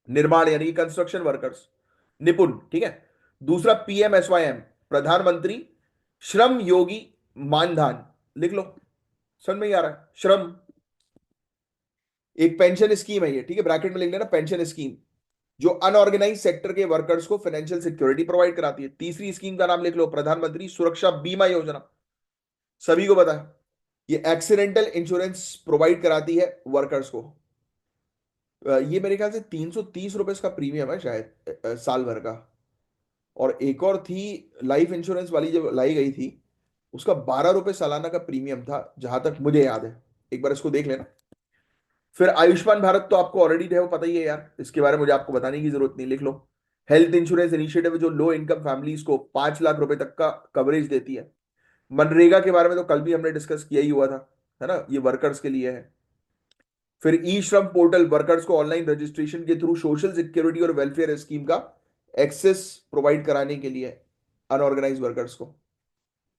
A: निर्माण यानी कंस्ट्रक्शन वर्कर्स, निपुण, ठीक है। दूसरा पीएमएसवाईएम, प्रधानमंत्री श्रम योगी मानधन, लिख लो, समझ में ही आ रहा है, श्रम एक पेंशन स्कीम है ये, ठीक है, ब्रैकेट में लिख लेना, पेंशन स्कीम, जो अनऑर्गेनाइज सेक्टर के वर्कर्स को फाइनेंशियल सिक्योरिटी प्रोवाइड कराती है। तीसरी स्कीम का नाम लिख लो, प्रधानमंत्री सुरक्षा बीमा योजना, सभी को पता है, ये एक्सीडेंटल इंश्योरेंस प्रोवाइड कराती है वर्कर्स को। ये मेरे ख्याल से 330 रुपए का प्रीमियम है शायद, साल भर का। और एक और थी लाइफ इंश्योरेंस वाली, जब लाई गई थी, उसका 12 रुपए सालाना का प्रीमियम था, जहां तक मुझे याद है। एक बार इसको देख लेना। फिर आयुष्मान भारत तो आपको ऑलरेडी है वो पता ही है यार, इसके बारे में मुझे आपको बताने की जरूरत नहीं, लिख लो। हेल्थ इंश्योरेंस इनिशिएटिव जो लो इनकम फैमिलीज को 5 लाख रुपए तक का कवरेज देती है। मनरेगा के बारे में तो कल भी हमने डिस्कस किया ही हुआ था, है ना, ये वर्कर्स के लिए है। फिर ई श्रम पोर्टल वर्कर्स को ऑनलाइन रजिस्ट्रेशन के थ्रू सोशल सिक्योरिटी और वेलफेयर स्कीम का एक्सेस प्रोवाइड कराने के लिए अनऑर्गेनाइज वर्कर्स को।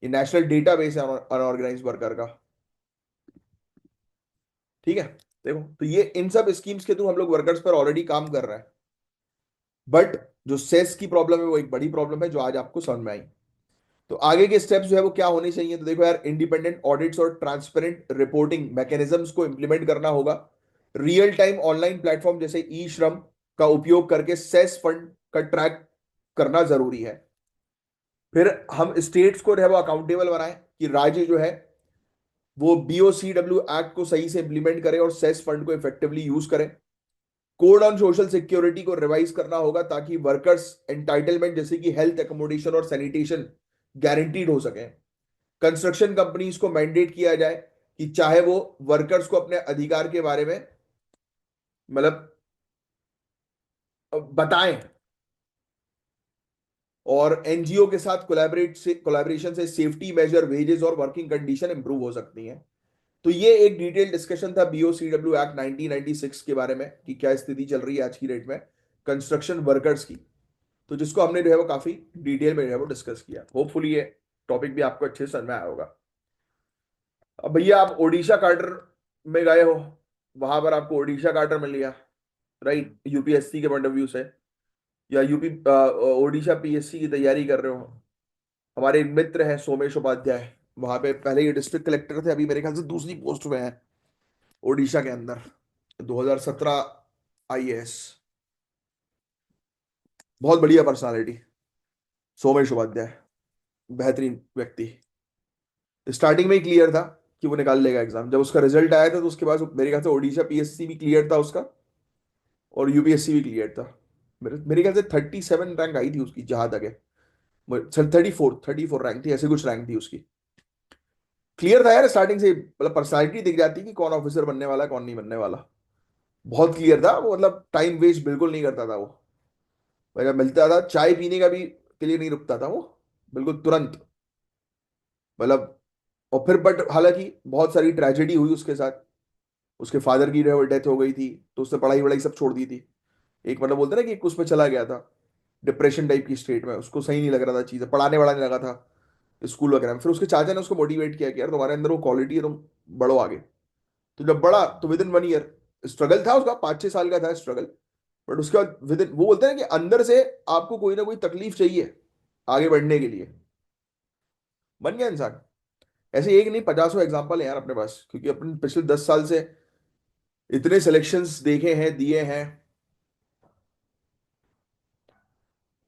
A: ये नेशनल डेटाबेस है अनऑर्गेनाइज वर्कर का। ठीक है, देखो तो ये इन सब स्कीम्स के थ्रू हम लोग वर्कर्स पर ऑलरेडी काम कर रहे हैं। बट जो सेस की प्रॉब्लम है वो एक बड़ी प्रॉब्लम है जो आज आपको समझ में आई। तो आगे के स्टेप्स जो है वो क्या होने चाहिए, तो देखो यार, इंडिपेंडेंट ऑडिट्स और ट्रांसपेरेंट रिपोर्टिंग मैकेनिज्म्स को इंप्लीमेंट करना होगा। रियल टाइम ऑनलाइन प्लेटफॉर्म जैसे ई श्रम का उपयोग करके सेस फंड का ट्रैक करना जरूरी है। फिर हम स्टेट्स को जो है वो अकाउंटेबल बनाएं कि राज्य जो है वो बीओसीडब्ल्यू एक्ट को सही से इंप्लीमेंट करे और सेस फंड को इफेक्टिवली यूज करें। कोड ऑन सोशल सिक्योरिटी को रिवाइज करना होगा ताकि वर्कर्स एंटाइटलमेंट जैसे कि हेल्थ, एकोमोडेशन और सैनिटेशन गारंटीड हो सके। कंस्ट्रक्शन कंपनीज को मैंडेट किया जाए कि चाहे वो वर्कर्स को अपने अधिकार के बारे में मतलब बताएं, और एनजीओ के साथ कोलैबोरेशन से सेफ्टी मेजर, वेजेस और वर्किंग कंडीशन इंप्रूव हो सकती हैं। तो ये एक डिटेल डिस्कशन था बीओसीडब्ल्यू एक्ट 1996 के बारे में कि क्या स्थिति चल रही है आज की डेट में कंस्ट्रक्शन वर्कर्स की। तो जिसको हमने जो है वो काफी डिटेल में जो है वो डिस्कस किया। होपफुली ये टॉपिक भी आपको अच्छे से समझ में आया होगा। अब भैया आप ओडिशा कार्टर में गए हो, वहां पर आपको ओडिशा कार्टर मिल गया, राइट, यूपीएससी के पॉइंट ऑफ व्यू से, या यूपी ओडिशा पीएससी की तैयारी कर रहे हो। हमारे एक मित्र हैं सोमेश उपाध्याय, वहां पे पहले ये डिस्ट्रिक्ट कलेक्टर थे, अभी मेरे ख्याल से दूसरी पोस्ट पे हैं ओडिशा के अंदर, 2017 आईएएस। बहुत बढ़िया पर्सनालिटी सोमेश उपाध्याय, बेहतरीन व्यक्ति। स्टार्टिंग में ही क्लियर था कि वो निकाल लेगा एग्जाम। जब उसका रिजल्ट आया था तो उसके बाद मेरे ख्याल से ओडिशा पीएससी भी क्लियर था उसका, और यूपीएससी भी क्लियर था। मेरे ख्याल से 37 रैंक आई थी उसकी जहां तक है, 34 रैंक थी, ऐसे कुछ रैंक थी उसकी। क्लियर था यार स्टार्टिंग से, मतलब पर्सनालिटी दिख जाती कि कौन ऑफिसर बनने वाला है कौन नहीं बनने वाला। बहुत क्लियर था वो, मतलब टाइम वेस्ट बिल्कुल नहीं करता था वो। जब मिलता था चाय पीने का भी के लिए नहीं रुकता था वो, बिल्कुल तुरंत, मतलब। और फिर बट हालांकि बहुत सारी ट्रेजेडी हुई उसके साथ। उसके फादर की डेथ हो गई थी तो उसने पढ़ाई वढ़ाई सब छोड़ दी थी। एक मतलब बोलते ना कि एक उसमें चला गया था डिप्रेशन टाइप की स्टेट में, उसको सही नहीं लग रहा था चीजें, पढ़ाने वढ़ाने लगा था स्कूल वगैरह में। फिर उसके चाचा ने उसको मोटिवेट किया कि यार तुम्हारे अंदर वो क्वालिटी है, तुम बढ़ो आगे। तो जब बढ़ा तो विद इन 1 ईयर, स्ट्रगल था उसका, 5-6 साल का था स्ट्रगल, बट उसके बाद विद इन, वो बोलते हैं कि अंदर से आपको कोई ना कोई तकलीफ चाहिए आगे बढ़ने के लिए, बन गया इंसान। ऐसे एक नहीं, 50 एग्जाम्पल है यार अपने पास, क्योंकि अपन पिछले 10 साल से इतने सिलेक्शंस देखे हैं, दिए हैं,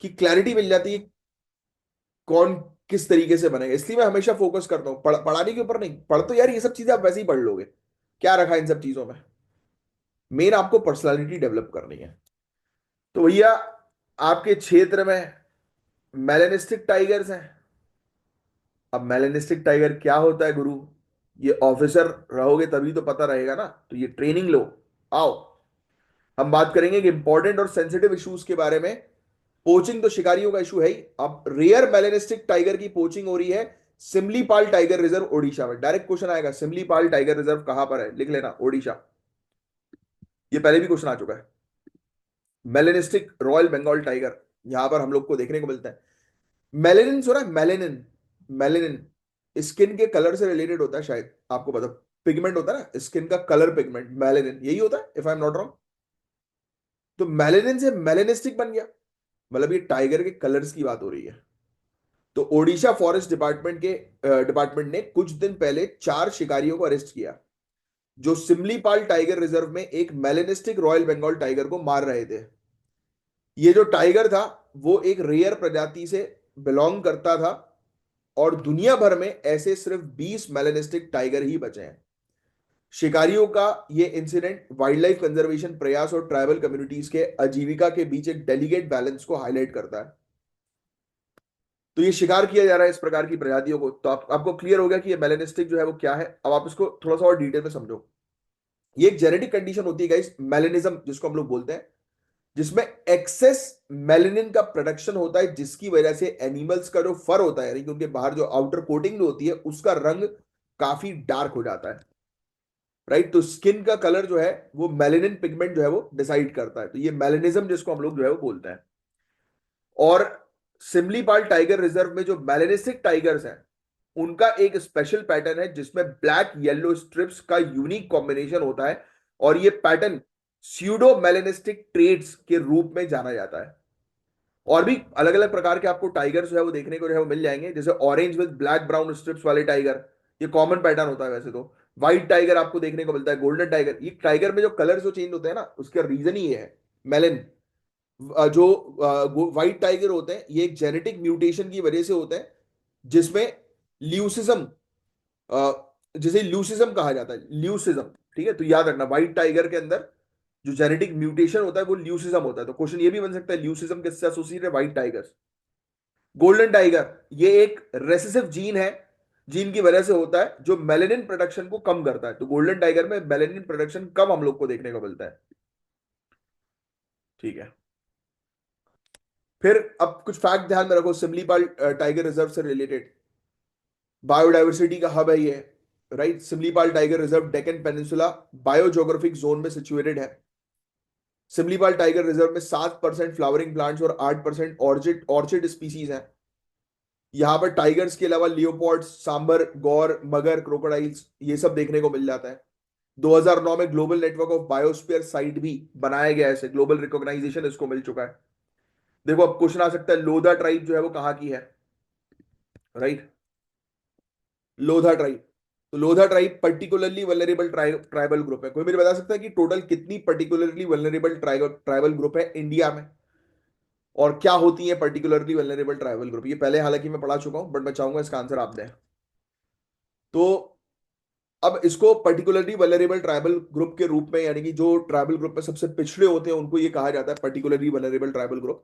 A: कि क्लैरिटी मिल जाती है कौन किस तरीके से बनेगा। इसलिए मैं हमेशा फोकस करता हूँ पढ़ाने के ऊपर नहीं। पढ़ तो यार ये सब चीजें आप वैसे ही पढ़ लोगे, क्या रखा है इन सब चीजों में, मेन आपको पर्सनालिटी डेवलप करनी है। तो भैया आपके क्षेत्र में मेलेनिस्टिक टाइगर्स हैं। अब मेलेनिस्टिक टाइगर क्या होता है गुरु, ये ऑफिसर रहोगे तभी तो पता रहेगा ना, तो ये ट्रेनिंग लो। आओ हम बात करेंगे कि इंपॉर्टेंट और सेंसिटिव इश्यूज के बारे में। पोचिंग तो शिकारियों का इशू है ही। अब रेयर मेलेनिस्टिक टाइगर की पोचिंग हो रही है सिमलीपाल टाइगर रिजर्व ओडिशा में। डायरेक्ट क्वेश्चन आएगा, सिमलीपाल टाइगर रिजर्व कहां पर है, लिख लेना ओडिशा। ये पहले भी क्वेश्चन आ चुका है। मेलेनिस्टिक रॉयल बंगाल टाइगर यहां पर हम लोग को देखने को मिलता है। मेलेनिन सुना है, मेलेनिन। मेलेनिन स्किन के कलर से रिलेटेड होता है शायद, आपको पता, पिगमेंट होता है ना स्किन का कलर, पिगमेंट मेलेनिन यही होता है if I am not wrong. तो मेलेनिन से मेलेनिस्टिक बन गया, मतलब ये टाइगर के कलर्स की बात हो रही है। तो ओडिशा फॉरेस्ट डिपार्टमेंट ने कुछ दिन पहले 4 शिकारियों को अरेस्ट किया जो सिमलीपाल टाइगर रिजर्व में एक मेलेनिस्टिक रॉयल बंगाल टाइगर को मार रहे थे। ये जो टाइगर था वो एक रेयर प्रजाति से बिलोंग करता था, और दुनिया भर में ऐसे सिर्फ 20 मेलेनिस्टिक टाइगर ही बचे हैं। शिकारियों का ये इंसिडेंट वाइल्ड लाइफ कंजर्वेशन प्रयास और ट्राइबल कम्युनिटीज के आजीविका के बीच एक डेलिकेट बैलेंस को हाईलाइट करता है। तो ये शिकार किया जा रहा है इस प्रकार की प्रजातियों को। तो आपको क्लियर हो गया कि ये मेलेनिस्टिक जो है वो क्या है। अब आप इसको थोड़ा सा और डिटेल में समझो। ये एक जेनेटिक कंडीशन होती है गाइस, मेलेनिज्म जिसको हम लोग बोलते हैं, जिसमें एक्सेस मेलेनिन का प्रोडक्शन होता है, जिसकी वजह से एनिमल्स का जो फर होता है, यानी कि उनके बाहर जो आउटर कोटिंग जो होती है उसका रंग काफी डार्क हो जाता है। राइट। तो स्किन का कलर जो है वो मेलेनिन पिगमेंट जो है वो डिसाइड करता है, तो ये मेलेनिज्म जिसको हम लोग जो है वो बोलते हैं। और सिमलीपाल टाइगर रिजर्व में जो मेलेनिस्टिक टाइगर्स हैं उनका एक स्पेशल पैटर्न है जिसमें ब्लैक येलो स्ट्रिप्स का यूनिक कॉम्बिनेशन होता है, और ये पैटर्न स्यूडो मेलेनिस्टिक ट्रेड्स के रूप में जाना जाता है। और भी अलग अलग प्रकार के आपको टाइगर जो है वो देखने को जो है वो मिल जाएंगे, जैसे orange with black brown strips वाले टाइगर, ये कॉमन पैटर्न होता है वैसे तो। व्हाइट टाइगर आपको देखने को मिलता है, गोल्डन टाइगर। ये टाइगर में जो कलर जो चेंज होते हैं ना उसका रीजन ही ये है, मेलन। जो व्हाइट टाइगर होते हैं ये एक जेनेटिक म्यूटेशन की वजह से होते हैं, जिसमें ल्यूसिज्म, जिसे ल्यूसिज्म कहा जाता है, ल्यूसिज्म। ठीक है, तो याद रखना व्हाइट टाइगर के अंदर जो जेनेटिक म्यूटेशन होता है वो ल्यूसिज्म होता है। तो क्वेश्चन ये भी बन सकता है ल्यूसिज्म किससे एसोसिएटेड है, व्हाइट टाइगर। गोल्डन टाइगर ये एक रेसेसिव जीन है, जीन की वजह से होता है जो मेलेनिन प्रोडक्शन को कम करता है। तो गोल्डन टाइगर में मेलेनिन प्रोडक्शन कम हम लोग को देखने को मिलता है। ठीक है, फिर अब कुछ फैक्ट ध्यान में रखो सिमलीपाल टाइगर रिजर्व से रिलेटेड। बायोडाइवर्सिटी का हब है ये, right. Similipal tiger reserve Deccan peninsula biogeographic zone में सिचुएटेड है। सिमलीपाल टाइगर रिजर्व में 7% फ्लावरिंग प्लांट्स और 8% ऑर्चिड ऑर्चिड स्पीसीज हैं। यहाँ पर टाइगर्स के अलावा लियोपॉर्ड्स, सांबर, गौर, मगर, क्रोकोडाइल्स ये सब देखने को मिल जाता है। 2009 में global network of biosphere site भी बनाया गया है, इसे ग्लोबल रिकॉग्नाइजेशन इसको मिल चुका है। देखो अब क्वेश्चन आ सकता है, लोधा ट्राइब जो है वो कहाँ की है, राइट। लोधा ट्राइब, तो Lodha tribe particularly vulnerable tribal group है। कोई मुझे बता सकता है कि टोटल कितनी पर्टिकुलरली वल्नरेबल ट्राइबल ग्रुप है इंडिया में, और क्या होती है पर्टिकुलरली वल्नरेबल ट्राइबल ग्रुप? ये पहले हालांकि मैं पढ़ा चुका हूं, बट मैं चाहूंगा इसका आंसर आप दें। तो अब इसको पर्टिकुलरली वल्नरेबल ट्राइबल ग्रुप के रूप में, यानी कि जो ट्राइबल ग्रुप में सबसे पिछड़े होते हैं उनको ये कहा जाता है पर्टिकुलरली वल्नरेबल ट्राइबल ग्रुप।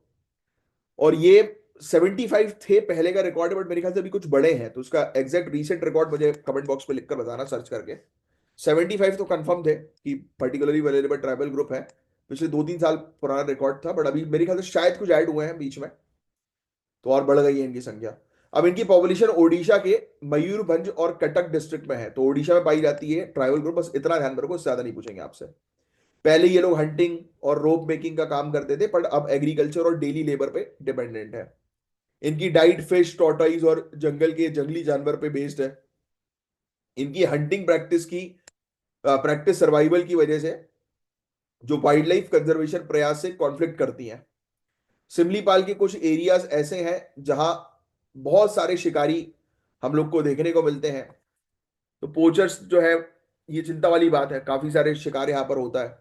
A: और ये 75 थे पहले का रिकॉर्ड है, बट मेरे ख्याल से अभी कुछ बड़े हैं, तो उसका एग्जैक्ट रीसेंट रिकॉर्ड मुझे कमेंट बॉक्स में लिखकर बताना सर्च करके। 75 तो कंफर्म थे कि पर्टिकुलरली वल्नरेबल ट्राइबल ग्रुप है। पिछले 2-3 साल पुराना रिकॉर्ड था, बट अभी मेरे ख्याल से शायद कुछ ऐड हुए हैं बीच में, तो और बढ़ गई है इनकी संख्या। अब इनकी पॉपुलेशन ओडिशा के मयूरभंज और कटक डिस्ट्रिक्ट में है, तो ओडिशा में पाई जाती है ट्राइबल ग्रुप, बस इतना ध्यान में रखो, इससे ज्यादा नहीं पूछेंगे आपसे। पहले ये लोग हंटिंग और रोप मेकिंग का काम करते थे, पर अब एग्रीकल्चर और डेली लेबर पे डिपेंडेंट है। इनकी डाइट फिश, टॉर्टोइज और जंगल के जंगली जानवर पे बेस्ड है। इनकी हंटिंग प्रैक्टिस सर्वाइवल की वजह से जो वाइल्ड लाइफ कंजर्वेशन प्रयास से कॉन्फ्लिक्ट करती हैं। सिमलीपाल के कुछ एरियाज ऐसे हैं जहां बहुत सारे शिकारी हम लोग को देखने को मिलते हैं। तो पोचर्स जो है, ये चिंता वाली बात है, काफी सारे शिकार यहाँ पर होता है।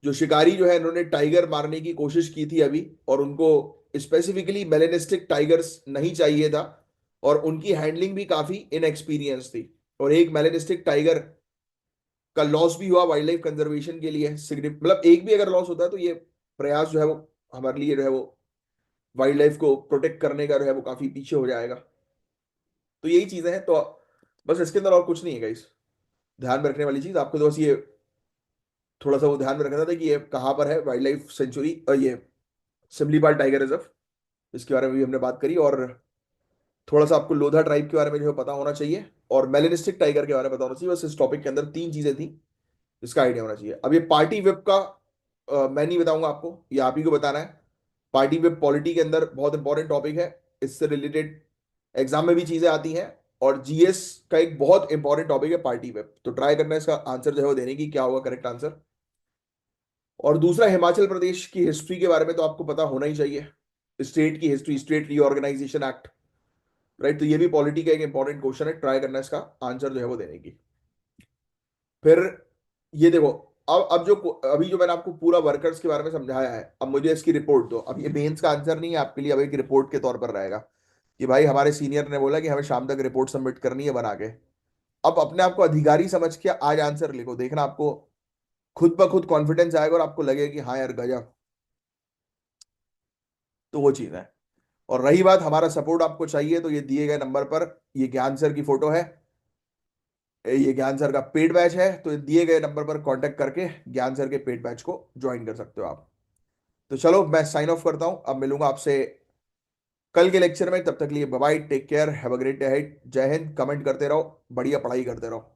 A: जो शिकारी जो है इन्होंने टाइगर मारने की कोशिश की थी अभी, और उनको स्पेसिफिकली मेलेनिस्टिक टाइगर्स नहीं चाहिए था, और उनकी हैंडलिंग भी काफी इनएक्सपीरियंस थी। और एक मेलेनिस्टिक टाइगर का लॉस भी हुआ वाइल्ड लाइफ कंजर्वेशन के लिए मतलब एक भी अगर लॉस होता है तो ये प्रयास जो है वो हमारे लिए जो है वो वाइल्ड लाइफ को प्रोटेक्ट करने का जो है वो काफी पीछे हो जाएगा। तो यही चीजें हैं, तो बस इसके अंदर और कुछ नहीं है गाइस। ध्यान में रखने वाली चीज आपको तो बस ये थोड़ा सा वो ध्यान में रखना था कि ये कहाँ पर है वाइल्ड लाइफ सेंचुरी, और ये सिमलीपाल टाइगर रिजर्व, इसके बारे में भी हमने बात करी। और थोड़ा सा आपको लोधा ट्राइब के बारे में जो है पता होना चाहिए, और मेलेनिस्टिक टाइगर के बारे में पता होना चाहिए। बस इस टॉपिक के अंदर 3 चीजें थी जिसका आइडिया होना चाहिए। अब ये पार्टी विप का मैं नहीं बताऊंगा आपको, ये आप ही को बताना है। पार्टी विप पॉलिटी के अंदर बहुत इंपॉर्टेंट टॉपिक है, इससे रिलेटेड एग्जाम में भी चीजें आती हैं, और जीएस का एक बहुत इंपॉर्टेंट टॉपिक है पार्टी विप। तो ट्राई करना है इसका आंसर जो है वो देने की, क्या होगा करेक्ट आंसर। और दूसरा, हिमाचल प्रदेश की हिस्ट्री के बारे में तो आपको पता होना ही चाहिए, स्टेट की history, state reorganisation act, right. तो ये भी पॉलिटी का एक इंपॉर्टेंट क्वेश्चन है, ट्राई करना है इसका आंसर जो है वो देने की। फिर ये देखो, अब जो अभी जो मैंने आपको पूरा वर्कर्स के बारे में समझाया है, अब मुझे इसकी रिपोर्ट दो। अब ये मेंस का आंसर नहीं है आपके लिए, अब एक रिपोर्ट के तौर पर रहेगा कि भाई हमारे सीनियर ने बोला कि हमें शाम तक रिपोर्ट सबमिट करनी है बना के। अब अपने आप को अधिकारी समझ के आज आंसर लिखो, देखना आपको खुद ब खुद कॉन्फिडेंस आएगा और आपको लगेगा कि हाँ यार गजब। तो वो चीज है। और रही बात हमारा सपोर्ट आपको चाहिए, तो ये दिए गए नंबर पर, ये ज्ञान सर की फोटो है, ये ज्ञान सर का पेड बैच है, तो दिए गए नंबर पर कांटेक्ट करके ज्ञान सर के पेड बैच को ज्वाइन कर सकते हो आप। तो चलो मैं साइन ऑफ करता हूं, अब मिलूंगा आपसे कल के लेक्चर में। तब तक लिए bye bye, take care, have a great day, जय हिंद। कमेंट करते रहो, बढ़िया पढ़ाई करते रहो।